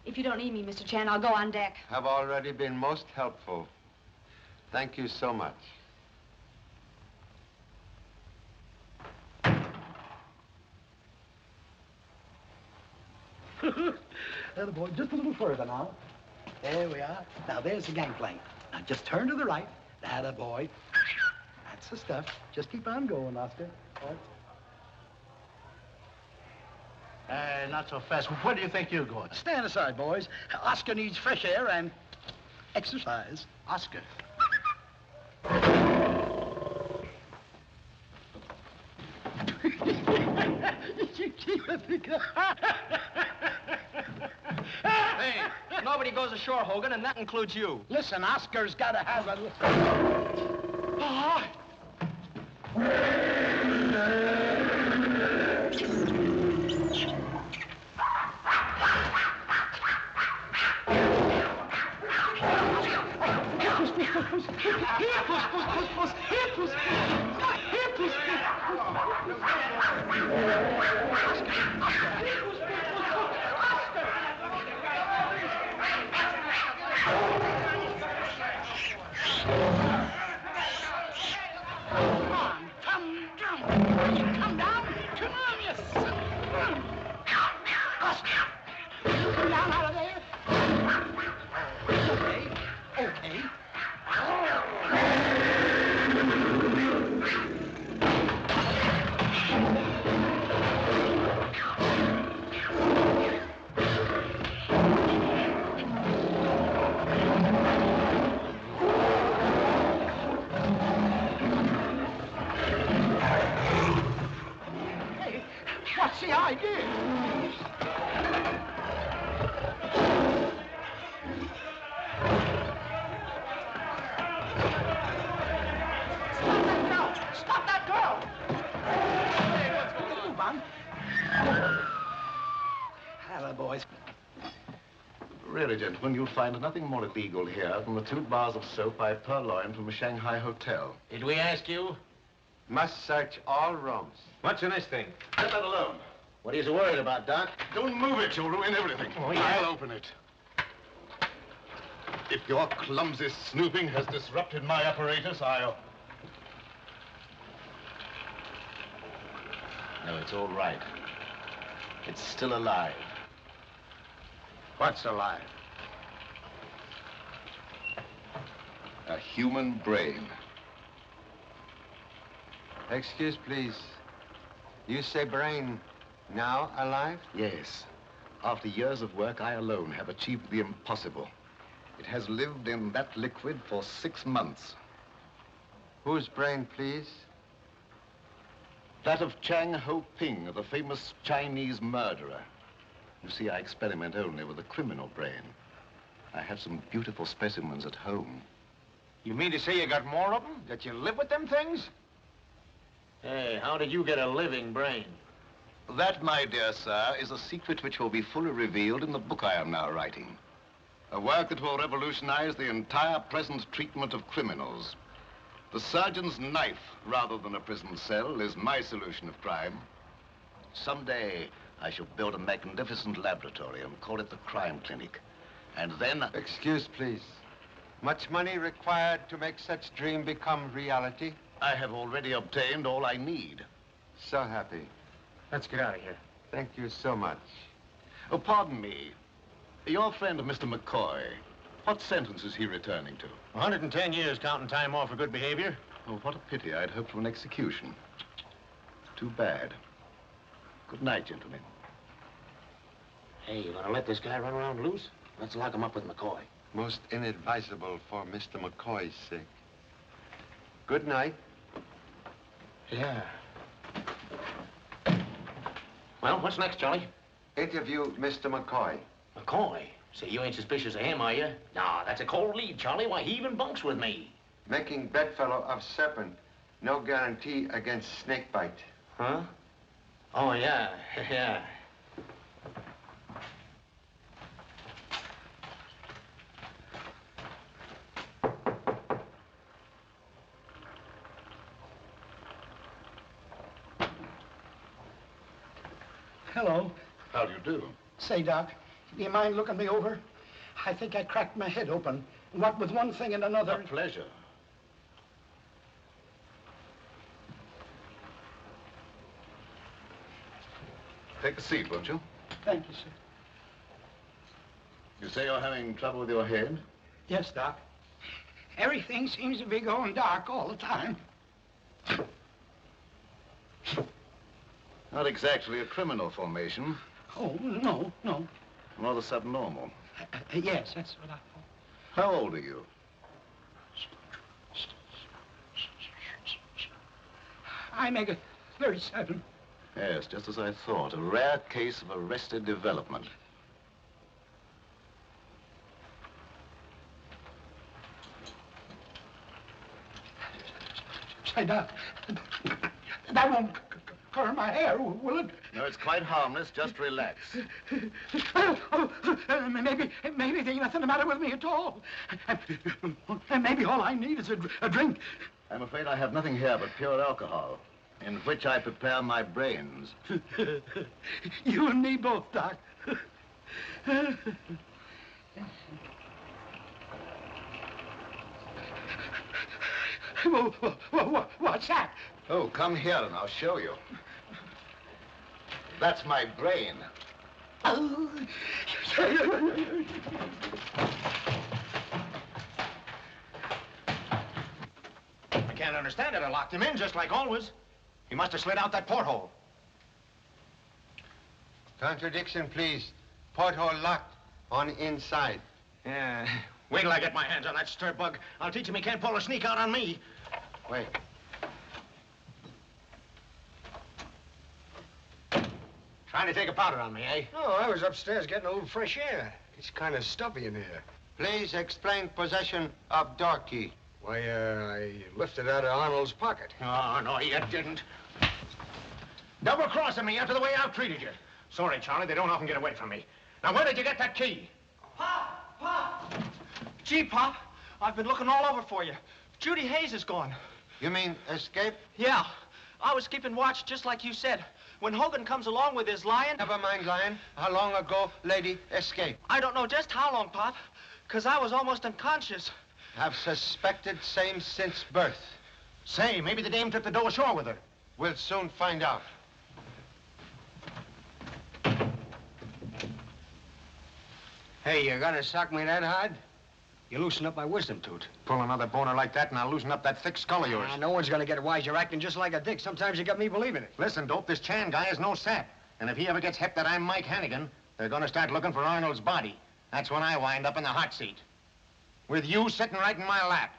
S8: If you don't need me, Mr. Chan, I'll go on deck.
S1: Have already been most helpful. Thank you so much.
S15: Boy, just a little further now. There we are. Now, there's the gangplank. Now, just turn to the right. Boy. That's the stuff. Just keep on going, Oscar. Not so fast. Where do you think you're going? Stand aside, boys. Oscar needs fresh air and exercise. Oscar.
S4: Hey, nobody goes ashore, Hogan, and that includes you.
S15: Listen, Oscar's got to have a... What's the idea? Stop that girl! Move on. Hello, boys.
S12: Really, gentlemen, you'll find nothing more illegal here than the 2 bars of soap I purloined from a Shanghai hotel.
S11: Did we ask you?
S1: Must search all rooms.
S11: What's in this thing?
S12: Let that alone.
S11: What are you so worried about, Doc?
S12: Don't move it, you'll ruin everything.
S11: Oh, yeah?
S12: I'll open it. If your clumsy snooping has disrupted my apparatus, I'll...
S11: No, it's all right. It's still alive.
S12: What's alive? A human brain.
S1: Excuse, please. You say brain now alive?
S12: Yes. After years of work, I alone have achieved the impossible. It has lived in that liquid for 6 months.
S1: Whose brain, please?
S12: That of Chang Ho Ping, the famous Chinese murderer. You see, I experiment only with the criminal brain. I have some beautiful specimens at home.
S11: You mean to say you got more of them? That you live with them things? Hey, how did you get a living brain?
S12: That, my dear sir, is a secret which will be fully revealed in the book I am now writing. A work that will revolutionize the entire present treatment of criminals. The surgeon's knife, rather than a prison cell, is my solution of crime. Someday, I shall build a magnificent laboratory and call it the crime clinic. And then...
S1: Excuse, please. Much money required to make such dream become reality?
S12: I have already obtained all I need.
S1: So happy.
S11: Let's get out of here.
S1: Thank you so much.
S12: Oh, pardon me. Your friend, Mr. McCoy, what sentence is he returning to?
S11: 110 years counting time off for good behavior.
S12: Oh, what a pity. I'd hoped for an execution. Too bad. Good night, gentlemen.
S15: Hey, you gonna let this guy run around loose? Let's lock him up with McCoy.
S1: Most inadvisable for Mr. McCoy's sake. Good night.
S15: Yeah. Well, what's next, Charlie?
S1: Interview Mr. McCoy.
S15: McCoy? Say, you ain't suspicious of him, are you? Nah, that's a cold lead, Charlie. Why, he even bunks with me.
S1: Making bedfellow of serpent. No guarantee against snake bite.
S15: Huh? Oh, yeah, yeah.
S17: Hello.
S12: How do you do?
S17: Say, Doc, do you mind looking me over? I think I cracked my head open. What with one thing and another.
S12: A pleasure. Take a seat, won't you?
S17: Thank you, sir.
S12: You say you're having trouble with your head?
S17: Yes, Doc. Everything seems to be going dark all the time.
S12: Not exactly a criminal formation.
S17: Oh, no, no.
S12: Rather subnormal.
S17: Yes, that's what I thought.
S12: How old are you?
S17: I make it 37.
S12: Yes, just as I thought. A rare case of arrested development.
S17: Say, Doc, that won't color my hair, will it?
S12: No, it's quite harmless. Just relax.
S17: Maybe there ain't nothing the matter with me at all. And maybe all I need is a drink.
S12: I'm afraid I have nothing here but pure alcohol, in which I prepare my brains.
S17: You and me both, Doc. What's that?
S12: Oh, come here and I'll show you. That's my brain.
S15: Oh.
S11: I can't understand it. I locked him in just like always. He must have slid out that porthole.
S1: Contradiction, please. Porthole locked on inside.
S11: Yeah. Wait till I get my hands on that stir bug. I'll teach him he can't pull a sneak out on me.
S1: Wait.
S11: Trying to take a powder on me, eh?
S16: No, I was upstairs getting a little fresh air. It's kind of stuffy in here.
S1: Please explain possession of door key.
S16: Why, I lifted it out of Arnold's pocket.
S11: Oh, no, you didn't. Double-crossing me after the way I've treated you. Sorry, Charlie, they don't often get away from me. Now, where did you get that key?
S4: Pop! Gee, Pop, I've been looking all over for you. Judy Hayes is gone.
S1: You mean escape?
S4: Yeah. I was keeping watch just like you said. When Hogan comes along with his lion...
S1: Never mind, lion. How long ago lady escaped?
S4: I don't know just how long, Pop, because I was almost unconscious.
S1: Have suspected same since birth.
S11: Say, maybe the dame took the dough ashore with her.
S1: We'll soon find out.
S16: Hey, you gonna sock me that hard? You loosen up my wisdom tooth.
S11: Pull another boner like that and I'll loosen up that thick skull of yours.
S16: No one's gonna get wise. You're acting just like a dick. Sometimes you got me believing it.
S11: Listen, Dope, this Chan guy is no sap. And if he ever gets hep that I'm Mike Hannigan, they're gonna start looking for Arnold's body. That's when I wind up in the hot seat. With you sitting right in my lap.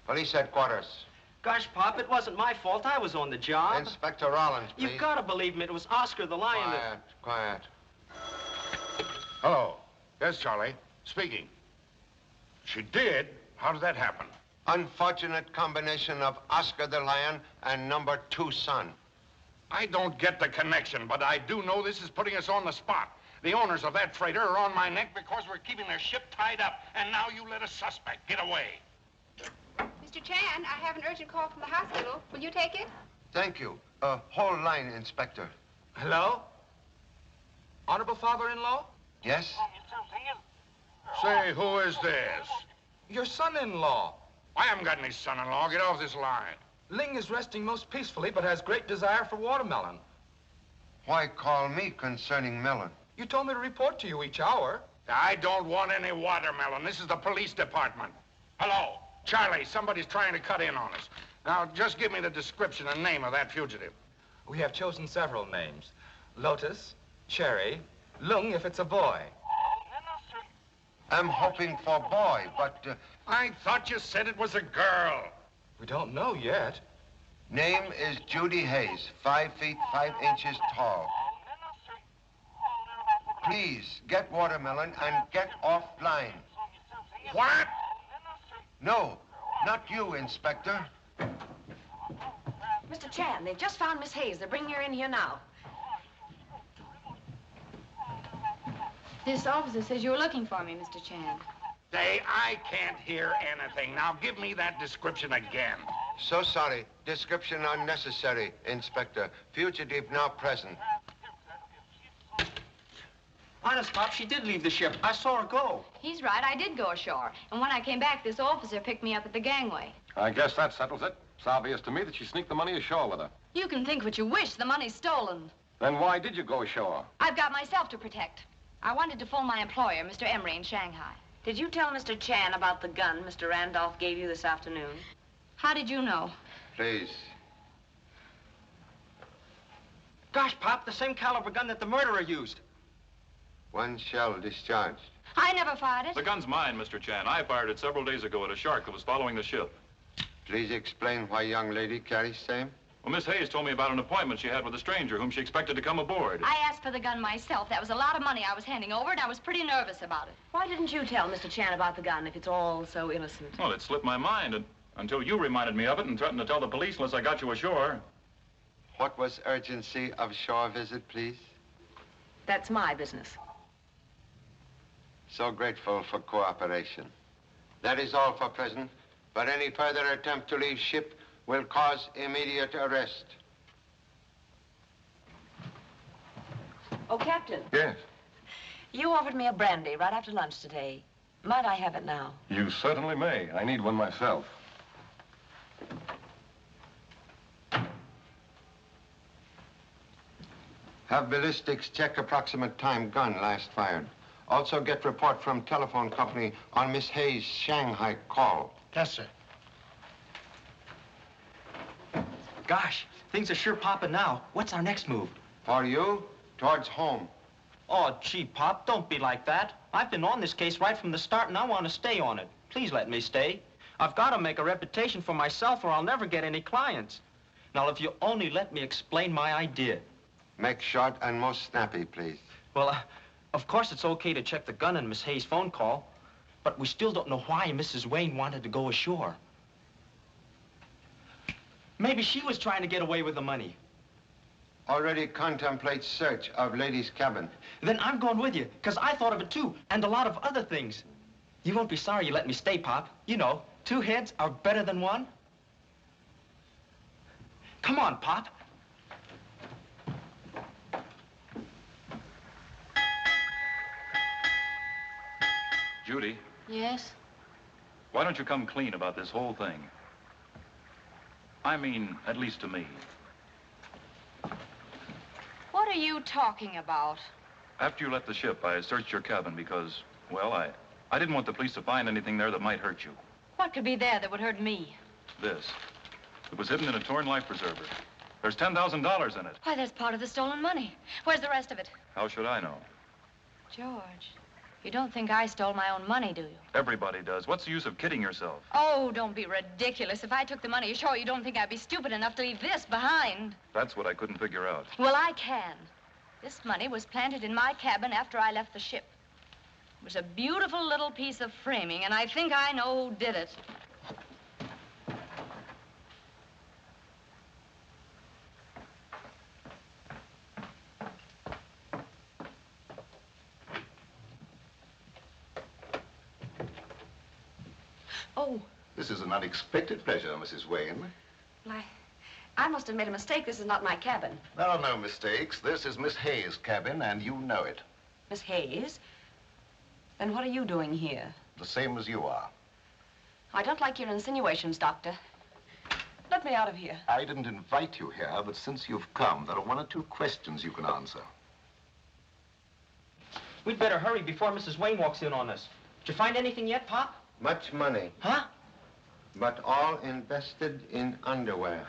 S1: Police headquarters.
S4: Gosh, Pop, it wasn't my fault. I was on the job.
S1: Inspector Rollins, please.
S4: You've got to believe me. It was Oscar the Lion
S1: Quiet, quiet.
S18: Hello. Yes, Charlie. Speaking. She did? How did that happen?
S1: Unfortunate combination of Oscar the Lion and number 2 son.
S18: I don't get the connection, but I do know this is putting us on the spot. The owners of that freighter are on my neck because we're keeping their ship tied up, and now you let a suspect get away.
S3: Mr. Chan, I have an urgent call from the hospital. Will you take it?
S1: Thank you. Whole line, Inspector.
S6: Hello? Honorable father-in-law?
S1: Yes?
S18: Say, who is this?
S6: Your son-in-law.
S18: I haven't got any son-in-law. Get off this line.
S6: Ling is resting most peacefully, but has great desire for watermelon.
S1: Why call me concerning melon?
S6: You told me to report to you each hour.
S18: I don't want any watermelon. This is the police department. Hello? Charlie, somebody's trying to cut in on us. Now, just give me the description and name of that fugitive.
S6: We have chosen several names. Lotus, Cherry, Lung if it's a boy.
S1: I'm hoping for boy, but...
S18: I thought you said it was a girl.
S6: We don't know yet.
S1: Name is Judy Hayes, 5 feet 5 inches tall. Please, get watermelon and get off line.
S18: What?
S1: No, not you, Inspector.
S14: Mr. Chan, they've just found Miss Hayes. They're bringing her in here now.
S8: This officer says you were looking for me, Mr. Chan.
S18: I can't hear anything. Now, give me that description again.
S1: So sorry. Description unnecessary, Inspector. Fugitive now present.
S4: Honest, Pop, she did leave the ship. I saw her go.
S8: He's right, I did go ashore. And when I came back, this officer picked me up at the gangway.
S2: I guess that settles it. It's obvious to me that she sneaked the money ashore with her.
S8: You can think what you wish. The money's stolen.
S2: Then why did you go ashore?
S8: I've got myself to protect. I wanted to phone my employer, Mr. Emery, in Shanghai.
S14: Did you tell Mr. Chan about the gun Mr. Randolph gave you this afternoon?
S8: How did you know?
S1: Please.
S4: Gosh, Pop, the same caliber gun that the murderer used.
S1: 1 shell discharged.
S8: I never fired it.
S9: The gun's mine, Mr. Chan. I fired it several days ago at a shark that was following the ship.
S1: Please explain why young lady carries same.
S9: Well, Miss Hayes told me about an appointment she had with a stranger whom she expected to come aboard.
S8: I asked for the gun myself. That was a lot of money I was handing over, and I was pretty nervous about it.
S14: Why didn't you tell Mr. Chan about the gun if it's all so innocent?
S9: Well, it slipped my mind until you reminded me of it and threatened to tell the police unless I got you ashore.
S1: What was urgency of shore visit, please?
S14: That's my business.
S1: So grateful for cooperation. That is all for present, but any further attempt to leave ship will cause immediate arrest.
S14: Oh, Captain.
S2: Yes.
S14: You offered me a brandy right after lunch today. Might I have it now?
S2: You certainly may. I need one myself.
S1: Have ballistics check approximate time gun last fired. Also get report from telephone company on Miss Hayes' Shanghai call.
S17: Yes, sir.
S4: Gosh, things are sure popping now. What's our next move?
S1: For you, towards home.
S4: Oh, gee, Pop, don't be like that. I've been on this case right from the start, and I want to stay on it. Please let me stay. I've got to make a reputation for myself, or I'll never get any clients. Now, if you only let me explain my idea.
S1: Make short and most snappy, please.
S4: Well, of course it's okay to check the gun in Miss Hayes' phone call, but we still don't know why Mrs. Wayne wanted to go ashore. Maybe she was trying to get away with the money.
S1: Already contemplate search of lady's cabin.
S4: Then I'm going with you, because I thought of it too, and a lot of other things. You won't be sorry you let me stay, Pop. You know, 2 heads are better than 1. Come on, Pop.
S9: Judy,
S8: Yes?
S9: why don't you come clean about this whole thing? I mean, at least to me.
S8: What are you talking about?
S9: After you left the ship, I searched your cabin because, well, I didn't want the police to find anything there that might hurt you.
S8: What could be there that would hurt me?
S9: This. It was hidden in a torn life preserver. There's $10,000 in it.
S8: Why, that's part of the stolen money. Where's the rest of it?
S9: How should I know?
S8: George. You don't think I stole my own money, do you?
S9: Everybody does. What's the use of kidding yourself?
S8: Oh, don't be ridiculous. If I took the money ashore, you don't think I'd be stupid enough to leave this behind?
S9: That's what I couldn't figure out.
S8: Well, I can. This money was planted in my cabin after I left the ship. It was a beautiful little piece of framing, and I think I know who did it.
S5: Oh.
S12: This is an unexpected pleasure, Mrs. Wayne.
S14: I must have made a mistake. This is not my cabin.
S12: There are no mistakes. This is Miss Hayes' cabin, and you know it.
S14: Miss Hayes? Then what are you doing here?
S12: The same as you are.
S14: I don't like your insinuations, Doctor. Let me out of here.
S12: I didn't invite you here, but since you've come, there are 1 or 2 questions you can answer.
S4: We'd better hurry before Mrs. Wayne walks in on us. Did you find anything yet, Pop?
S1: Much money.
S4: Huh?
S1: But all invested in underwear.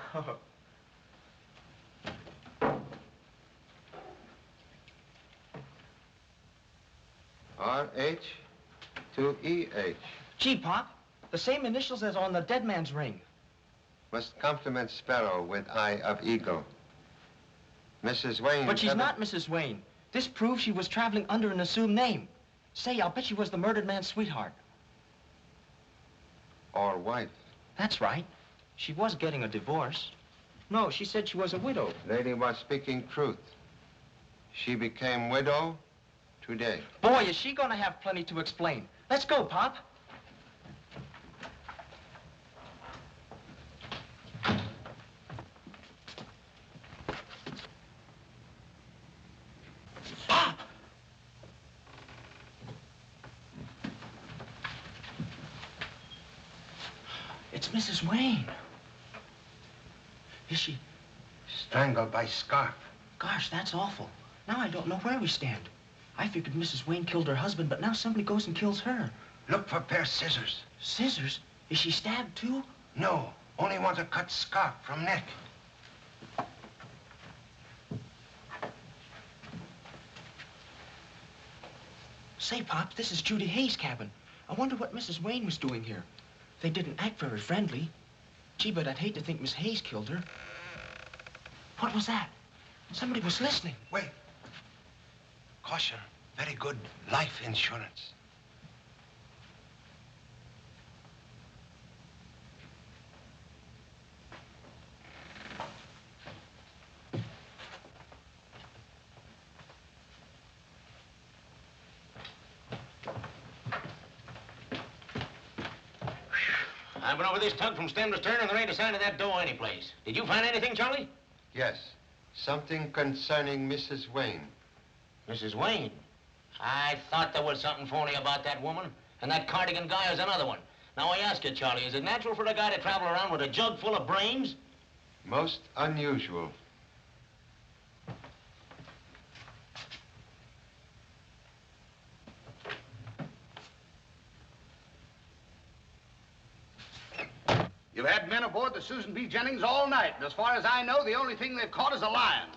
S1: R-H to E-H.
S4: Gee, Pop, the same initials as on the dead man's ring.
S1: Must compliment Sparrow with eye of eagle. Mrs. Wayne...
S4: But she's not Mrs. Wayne. This proves she was traveling under an assumed name. Say, I'll bet she was the murdered man's sweetheart.
S1: Or wife.
S4: That's right. She was getting a divorce. No, she said she was a widow.
S1: Lady was speaking truth. She became widow today.
S4: Boy, is she gonna have plenty to explain. Let's go, Pop. Pop! It's Mrs. Wayne. Is she...
S15: Strangled by scarf.
S4: Gosh, that's awful. Now I don't know where we stand. I figured Mrs. Wayne killed her husband, but now somebody goes and kills her.
S15: Look for a pair of scissors.
S4: Scissors? Is she stabbed, too?
S15: No, only want to cut scarf from neck.
S4: Say, Pop, this is Judy Hayes' cabin. I wonder what Mrs. Wayne was doing here. They didn't act very friendly. Gee, but I'd hate to think Miss Hayes killed her. What was that? Somebody was listening.
S15: Wait. Caution. Very good life insurance.
S11: I've been over this tug from stem to stern, and there ain't a sign of that door anyplace. Did you find anything, Charlie?
S1: Yes. Something concerning Mrs. Wayne.
S11: Mrs. Wayne? I thought there was something phony about that woman. And that Cardigan guy is another one. Now, I ask you, Charlie, is it natural for a guy to travel around with a jug full of brains?
S1: Most unusual.
S15: You've had men aboard the Susan B. Jennings all night. And as far as I know, the only thing they've caught is a lion.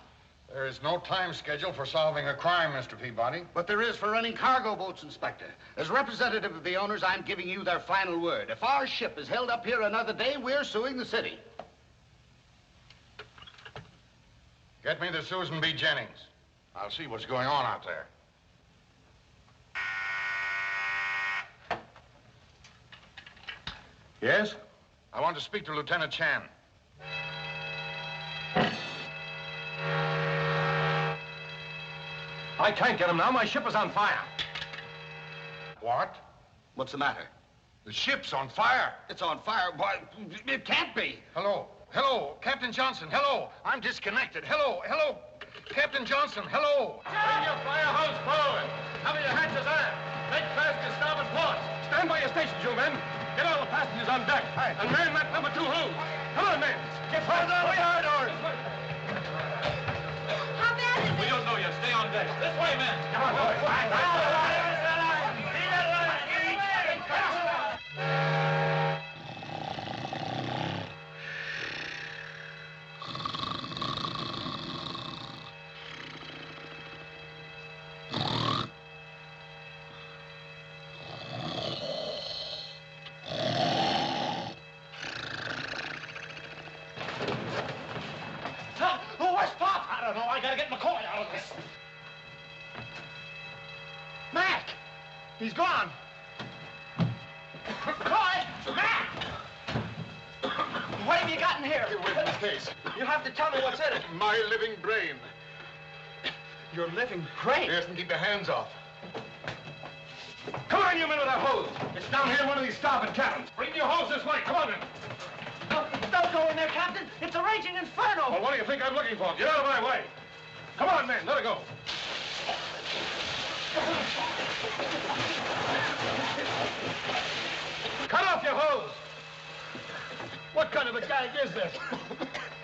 S18: There is no time schedule for solving a crime, Mr. Peabody.
S15: But there is for running cargo boats, Inspector. As representative of the owners, I'm giving you their final word. If our ship is held up here another day, we're suing the city.
S18: Get me the Susan B. Jennings. I'll see what's going on out there. Yes? I want to speak to Lieutenant Chan.
S2: I can't get him now. My ship is on fire.
S18: What?
S15: What's the matter?
S18: The ship's on fire.
S15: It's on fire. Why, it can't be.
S18: Hello. Hello, Captain Johnson. Hello. I'm disconnected. Hello. Hello. Captain Johnson. Hello.
S2: Bring your fire hose forward. Cover your hatches aft. Make fast your starboard ports. Stand by your stations, you men. Get all the passengers on deck. Aye. And man that number 2 hose. Come on, men. Get further. Way hard doors.
S3: How bad is it?
S2: We don't know yet. Stay on deck. This way, men. Come on, boys.
S15: don't know. I gotta get McCoy out of this. Mac! He's gone. McCoy! Mac! What have you got in here?
S18: Get away from the case.
S15: You have to tell me what's in it.
S18: My living brain.
S15: Your living brain?
S18: Yes, and keep your hands off.
S2: Come on, you men with that hose. It's down here in one of these starboard cabins. Bring your hose this way. Come on, then.
S15: Don't go in there, Captain. It's a raging inferno.
S2: Well, what do you think I'm looking for? Get out of my way. Come on, men. Let her go. Cut off your hose.
S15: What kind of a gag is this?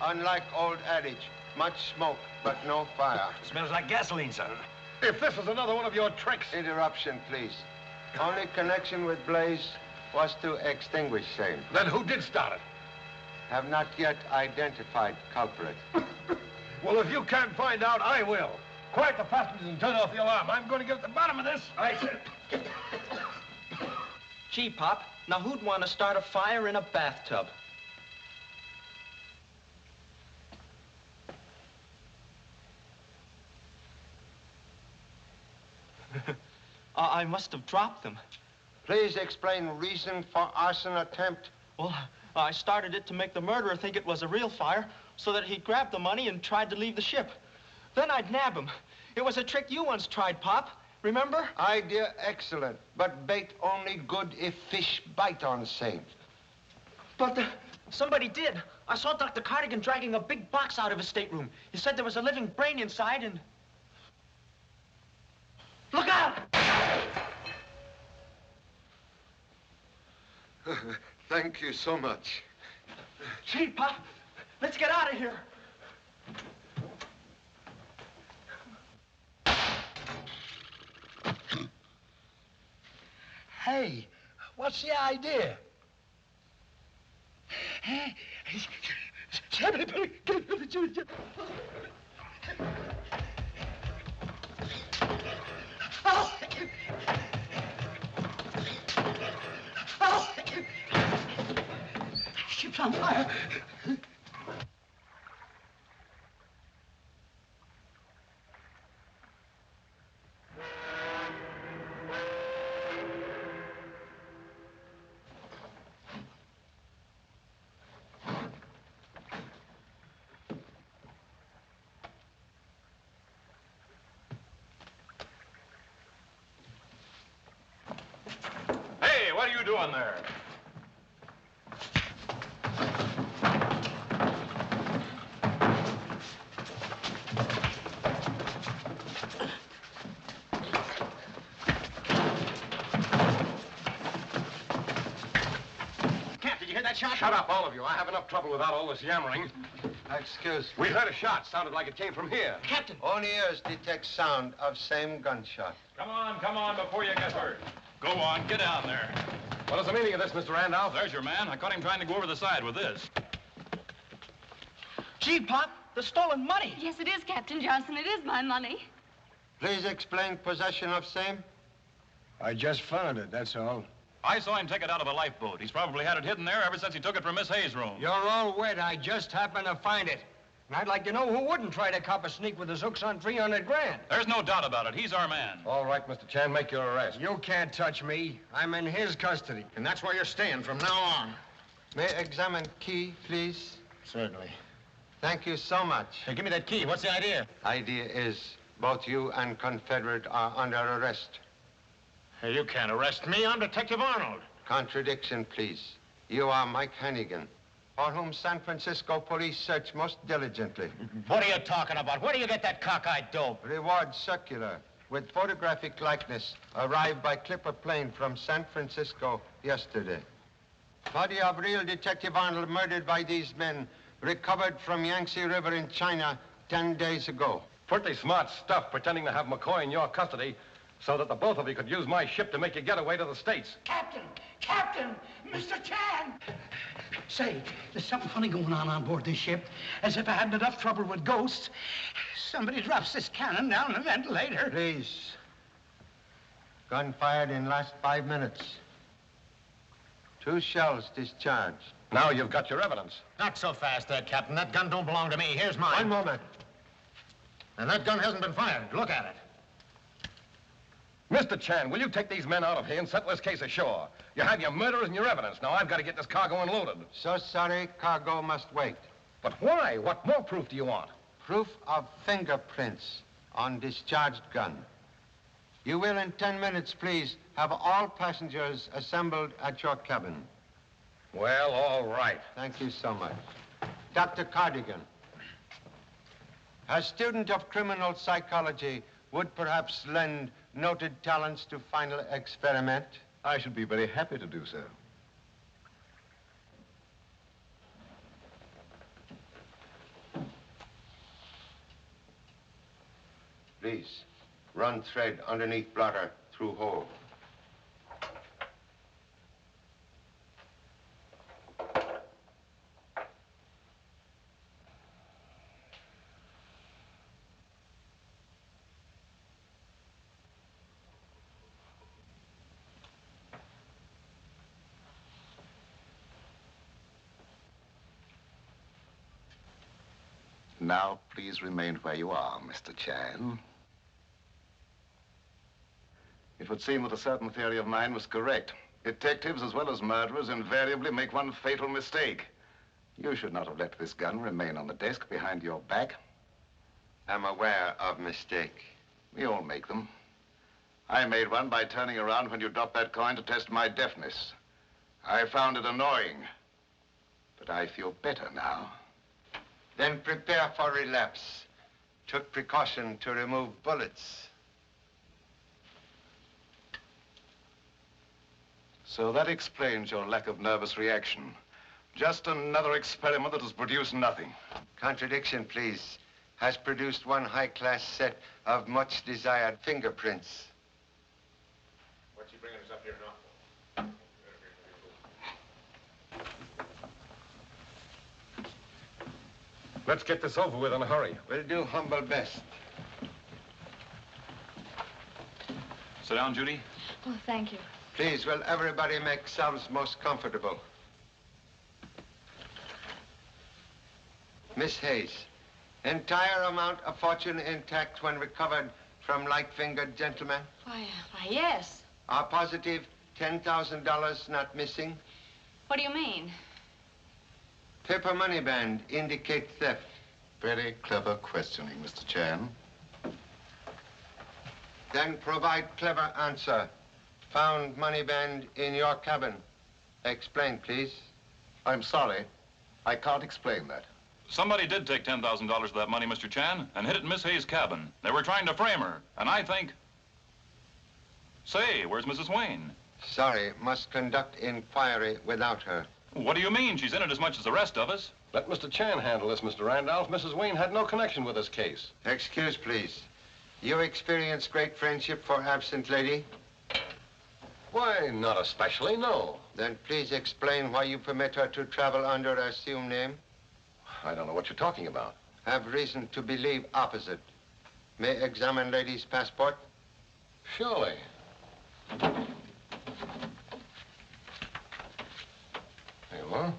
S1: Unlike old adage, much smoke, but no fire.
S15: Smells like gasoline, son.
S18: If this is another one of your tricks...
S1: Interruption, please. Only connection with blaze was to extinguish same.
S18: Then who did start it?
S1: Have not yet identified culprit.
S18: Well, if you can't find out, I will. Quiet the passengers and turn off the alarm. I'm going to get at the bottom of this.
S15: I said.
S4: Gee, Pop, now who'd want to start a fire in a bathtub? I must have dropped them.
S1: Please explain reason for arson attempt.
S4: Well, I started it to make the murderer think it was a real fire so that he'd grab the money and tried to leave the ship. Then I'd nab him. It was a trick you once tried, Pop. Remember?
S1: Idea excellent, but bait only good if fish bite on same.
S4: But somebody did. I saw Dr. Cardigan dragging a big box out of his stateroom. He said there was a living brain inside and... Look out!
S1: Thank you so much.
S4: Gee, Pop, let's get out of here.
S17: Hey, what's the idea? Oh! Oh! Ship's on fire.
S2: Hey, what are you doing there? Shut up, all of you. I have enough trouble without all this yammering.
S1: Excuse me.
S2: We heard a shot. Sounded like it came from here.
S4: Captain!
S1: Only ears detect sound of same gunshot.
S2: Come on, before you get hurt. Go on, get down there. What is the meaning of this, Mr. Randolph?
S9: There's your man. I caught him trying to go over the side with this.
S4: Gee, Pop, the stolen money.
S8: Yes, it is, Captain Johnson. It is my money.
S1: Please explain possession of same.
S16: I just found it, that's all.
S9: I saw him take it out of a lifeboat. He's probably had it hidden there ever since he took it from Miss Hayes' room.
S16: You're all wet. I just happened to find it. And I'd like to know who wouldn't try to cop a sneak with his hooks on 300 grand.
S9: There's no doubt about it. He's our man.
S2: All right, Mr. Chan, make your arrest.
S16: You can't touch me. I'm in his custody.
S18: And that's where you're staying from now on.
S1: May I examine key, please?
S18: Certainly.
S1: Thank you so much.
S18: Hey, give me that key. What's the idea?
S1: Idea is both you and Confederate are under arrest.
S18: Hey, you can't arrest me. I'm Detective Arnold.
S1: Contradiction, please. You are Mike Hannigan, for whom San Francisco police search most diligently.
S18: What are you talking about? Where do you get that cockeyed dope?
S1: Reward circular with photographic likeness arrived by clipper plane from San Francisco yesterday. Body of real Detective Arnold murdered by these men recovered from Yangtze River in China 10 days ago.
S2: Pretty smart stuff pretending to have McCoy in your custody so that the both of you could use my ship to make you get away to the States.
S17: Captain! Captain! Mr. Chan! Say, there's something funny going on board this ship. As if I hadn't enough trouble with ghosts. Somebody drops this cannon down the ventilator.
S1: Please. Gun fired in last 5 minutes. 2 shells discharged.
S2: Now you've got your evidence.
S18: Not so fast there, Captain. That gun don't belong to me. Here's mine.
S1: One moment.
S2: And that gun hasn't been fired. Look at it. Mr. Chan, will you take these men out of here and settle this case ashore? You have your murderers and your evidence. Now I've got to get this cargo unloaded.
S1: So sorry, cargo must wait.
S2: But why? What more proof do you want?
S1: Proof of fingerprints on discharged gun. You will, in 10 minutes, please, have all passengers assembled at your cabin.
S2: Well, all right.
S1: Thank you so much. Dr. Cardigan, a student of criminal psychology would perhaps lend noted talents to final experiment.
S12: I should be very happy to do so.
S1: Please, run thread underneath blotter through hole.
S12: Now, please remain where you are, Mr. Chan. It would seem that a certain theory of mine was correct. Detectives, as well as murderers, invariably make one fatal mistake. You should not have let this gun remain on the desk behind your back.
S1: I'm aware of mistake.
S12: We all make them. I made one by turning around when you dropped that coin to test my deafness. I found it annoying, but I feel better now.
S1: Then prepare for relapse. Took precaution to remove bullets.
S12: So that explains your lack of nervous reaction. Just another experiment that has produced nothing.
S1: Contradiction, please. Has produced one high-class set of much-desired fingerprints.
S2: What's he bringing us up here now? Let's get this over with in a hurry.
S1: We'll do humble best.
S9: Sit down, Judy.
S8: Oh, thank you.
S1: Please, will everybody make themselves most comfortable? Miss Hayes, entire amount of fortune intact when recovered from light-fingered gentlemen?
S8: Why, yes.
S1: Are positive $10,000 not missing?
S8: What do you mean?
S1: Paper money band indicate theft.
S12: Very clever questioning, Mr. Chan.
S1: Then provide clever answer. Found money band in your cabin. Explain, please.
S12: I'm sorry. I can't explain that.
S9: Somebody did take $10,000 of that money, Mr. Chan, and hid it in Miss Hayes' cabin. They were trying to frame her, and I think... Say, where's Mrs. Wayne?
S1: Sorry, must conduct inquiry without her.
S9: What do you mean? She's in it as much as the rest of us.
S2: Let Mr. Chan handle this, Mr. Randolph. Mrs. Wayne had no connection with this case.
S1: Excuse, please. You experience great friendship for absent lady?
S2: Why, not especially, no.
S1: Then please explain why you permit her to travel under an assumed name.
S2: I don't know what you're talking about.
S1: Have reason to believe opposite. May examine lady's passport?
S2: Surely. There you are.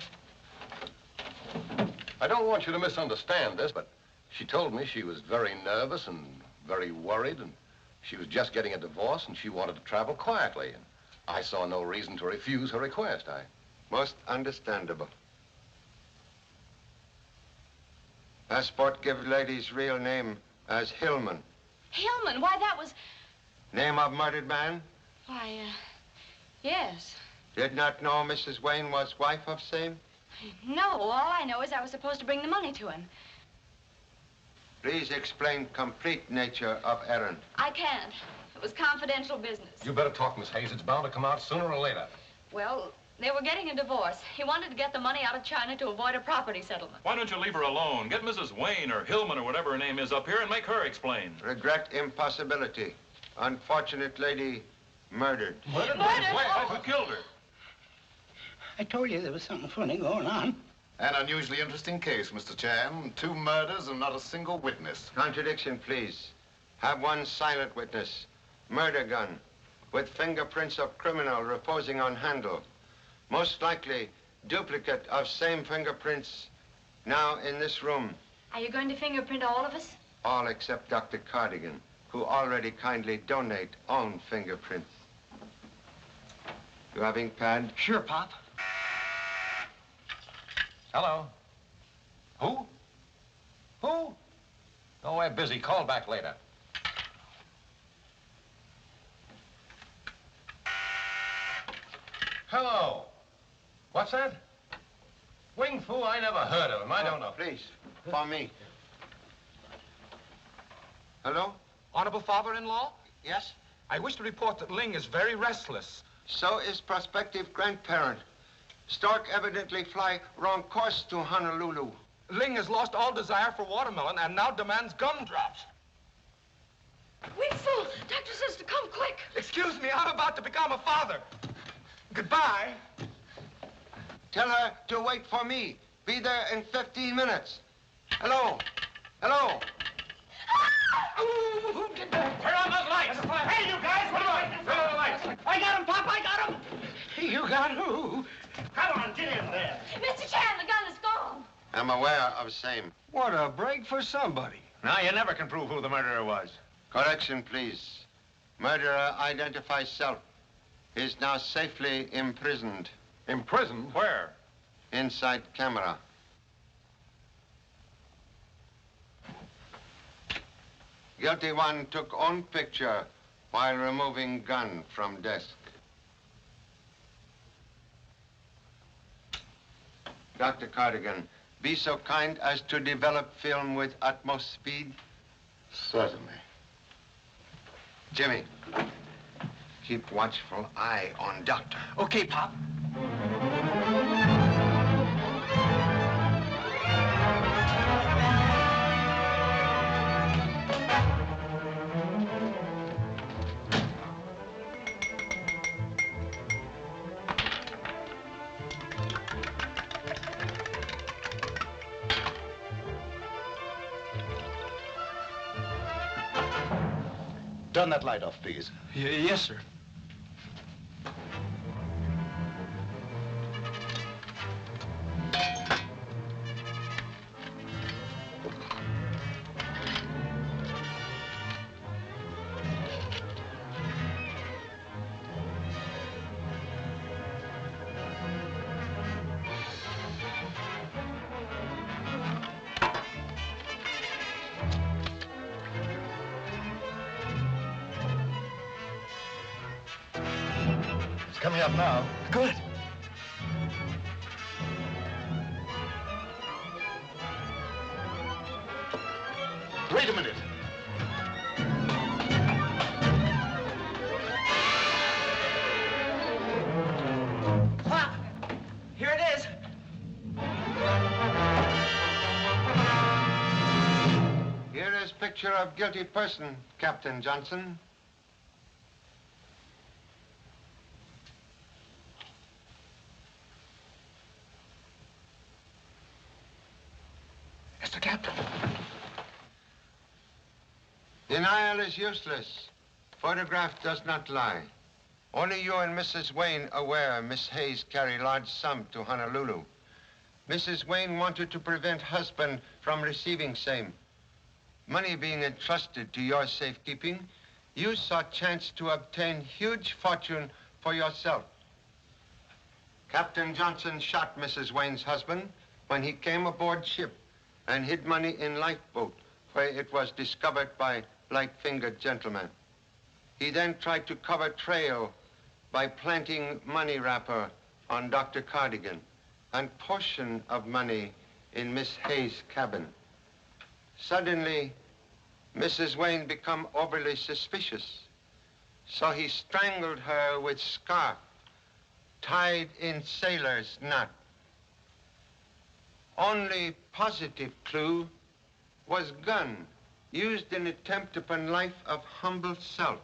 S2: I don't want you to misunderstand this, but she told me she was very nervous and very worried, and she was just getting a divorce, and she wanted to travel quietly. And I saw no reason to refuse her request.
S1: Most understandable. Passport give lady's real name as Hillman.
S8: Hillman? Why, that was...
S1: Name of murdered man?
S8: Why, yes.
S1: Did not know Mrs. Wayne was wife of same?
S8: No, all I know is I was supposed to bring the money to him.
S1: Please explain complete nature of errand.
S8: I can't. It was confidential business.
S2: You better talk, Miss Hayes. It's bound to come out sooner or later.
S8: Well, they were getting a divorce. He wanted to get the money out of China to avoid a property settlement.
S9: Why don't you leave her alone? Get Mrs. Wayne or Hillman or whatever her name is up here and make her explain.
S1: Regret impossibility. Unfortunate lady murdered.
S9: Murdered? Who killed her?
S17: I told you there was something funny going on.
S12: An unusually interesting case, Mr. Chan. 2 murders and not a single witness.
S1: Contradiction, please. Have one silent witness. Murder gun with fingerprints of criminal reposing on handle. Most likely duplicate of same fingerprints now in this room.
S8: Are you going to fingerprint all of us?
S1: All except Dr. Cardigan, who already kindly donate own fingerprints. You having pad?
S17: Sure, Pop.
S2: Hello. Who? Who? Oh, we're busy. Call back later. Hello. What's that? Wing Fu? I never heard of him. I don't know.
S1: Please, for me. Hello?
S6: Honorable father-in-law?
S1: Yes?
S6: I wish to report that Ling is very restless.
S1: So is prospective grandparent. Stork evidently fly wrong course to Honolulu.
S6: Ling has lost all desire for watermelon and now demands gumdrops.
S5: Wing Fu, doctor says to come quick.
S6: Excuse me, I'm about to become a father. Goodbye.
S1: Tell her to wait for me. Be there in 15 minutes. Hello? Hello?
S15: Turn on those lights! Hey, you guys, what are you? Turn on the lights.
S17: I got him, Pop, I got him. You got who?
S15: Come on, get in there.
S5: Mr. Chan, the gun is gone.
S1: I'm aware of same.
S13: What a break for somebody.
S2: Now, you never can prove who the murderer was.
S1: Correction, please. Murderer identifies self. Is now safely imprisoned.
S2: Imprisoned? Where?
S1: Inside camera. Guilty one took own picture while removing gun from desk. Dr. Cardigan, be so kind as to develop film with utmost speed.
S12: Certainly.
S1: Jimmy, keep watchful eye on Doctor.
S17: Okay, Pop.
S12: Turn that light off, please.
S17: Yes, sir.
S12: Coming up now.
S17: Good.
S12: Wait a minute.
S17: Pop, here it is.
S1: Here is picture of guilty person, Captain Johnson.
S17: Mr. Captain.
S1: Denial is useless. Photograph does not lie. Only you and Mrs. Wayne aware Miss Hayes carry large sum to Honolulu. Mrs. Wayne wanted to prevent husband from receiving same. Money being entrusted to your safekeeping, you saw chance to obtain huge fortune for yourself. Captain Johnson shot Mrs. Wayne's husband when he came aboard ship and hid money in lifeboat where it was discovered by light-fingered gentlemen. He then tried to cover trail by planting money wrapper on Dr. Cardigan and portion of money in Miss Hayes' cabin. Suddenly, Mrs. Wayne become overly suspicious, so he strangled her with scarf tied in sailor's knot. Only positive clue was gun used in attempt upon life of humble self.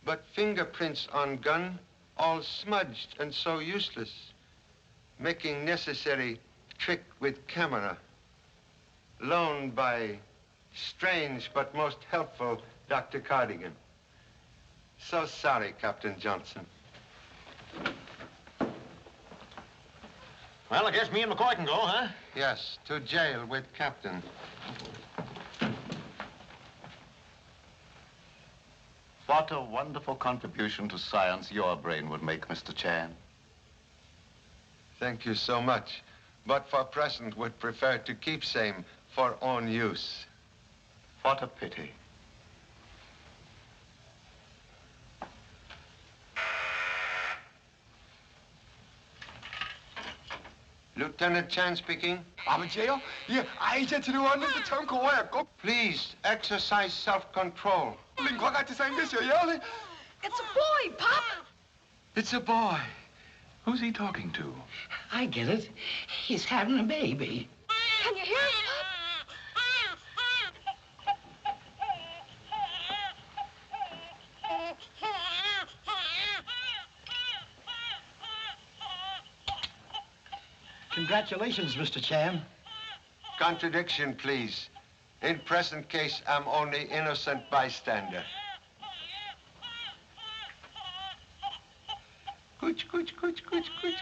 S1: But fingerprints on gun all smudged and so useless, making necessary trick with camera, loaned by strange but most helpful Dr. Cardigan. So sorry, Captain Johnson.
S11: Well, I guess me and McCoy can go, huh?
S1: Yes, to jail with Captain.
S12: What a wonderful contribution to science your brain would make, Mr. Chan.
S1: Thank you so much. But for present, would prefer to keep same for own use.
S12: What a pity.
S1: Lieutenant Chan speaking.
S19: 아버지예요? 예, 이제트를 왔는데 참 고마웠고.
S1: Please exercise self-control.
S19: 링과 같이 생겼어요.
S5: It's a boy, Pop.
S1: It's a boy.
S20: Who's he talking to?
S17: I get it. He's having a baby.
S5: Can you hear it, Pop?
S17: Congratulations, Mr. Chan.
S1: Contradiction, please. In present case, I'm only innocent bystander. Cooch, cooch, cooch, cooch, cooch.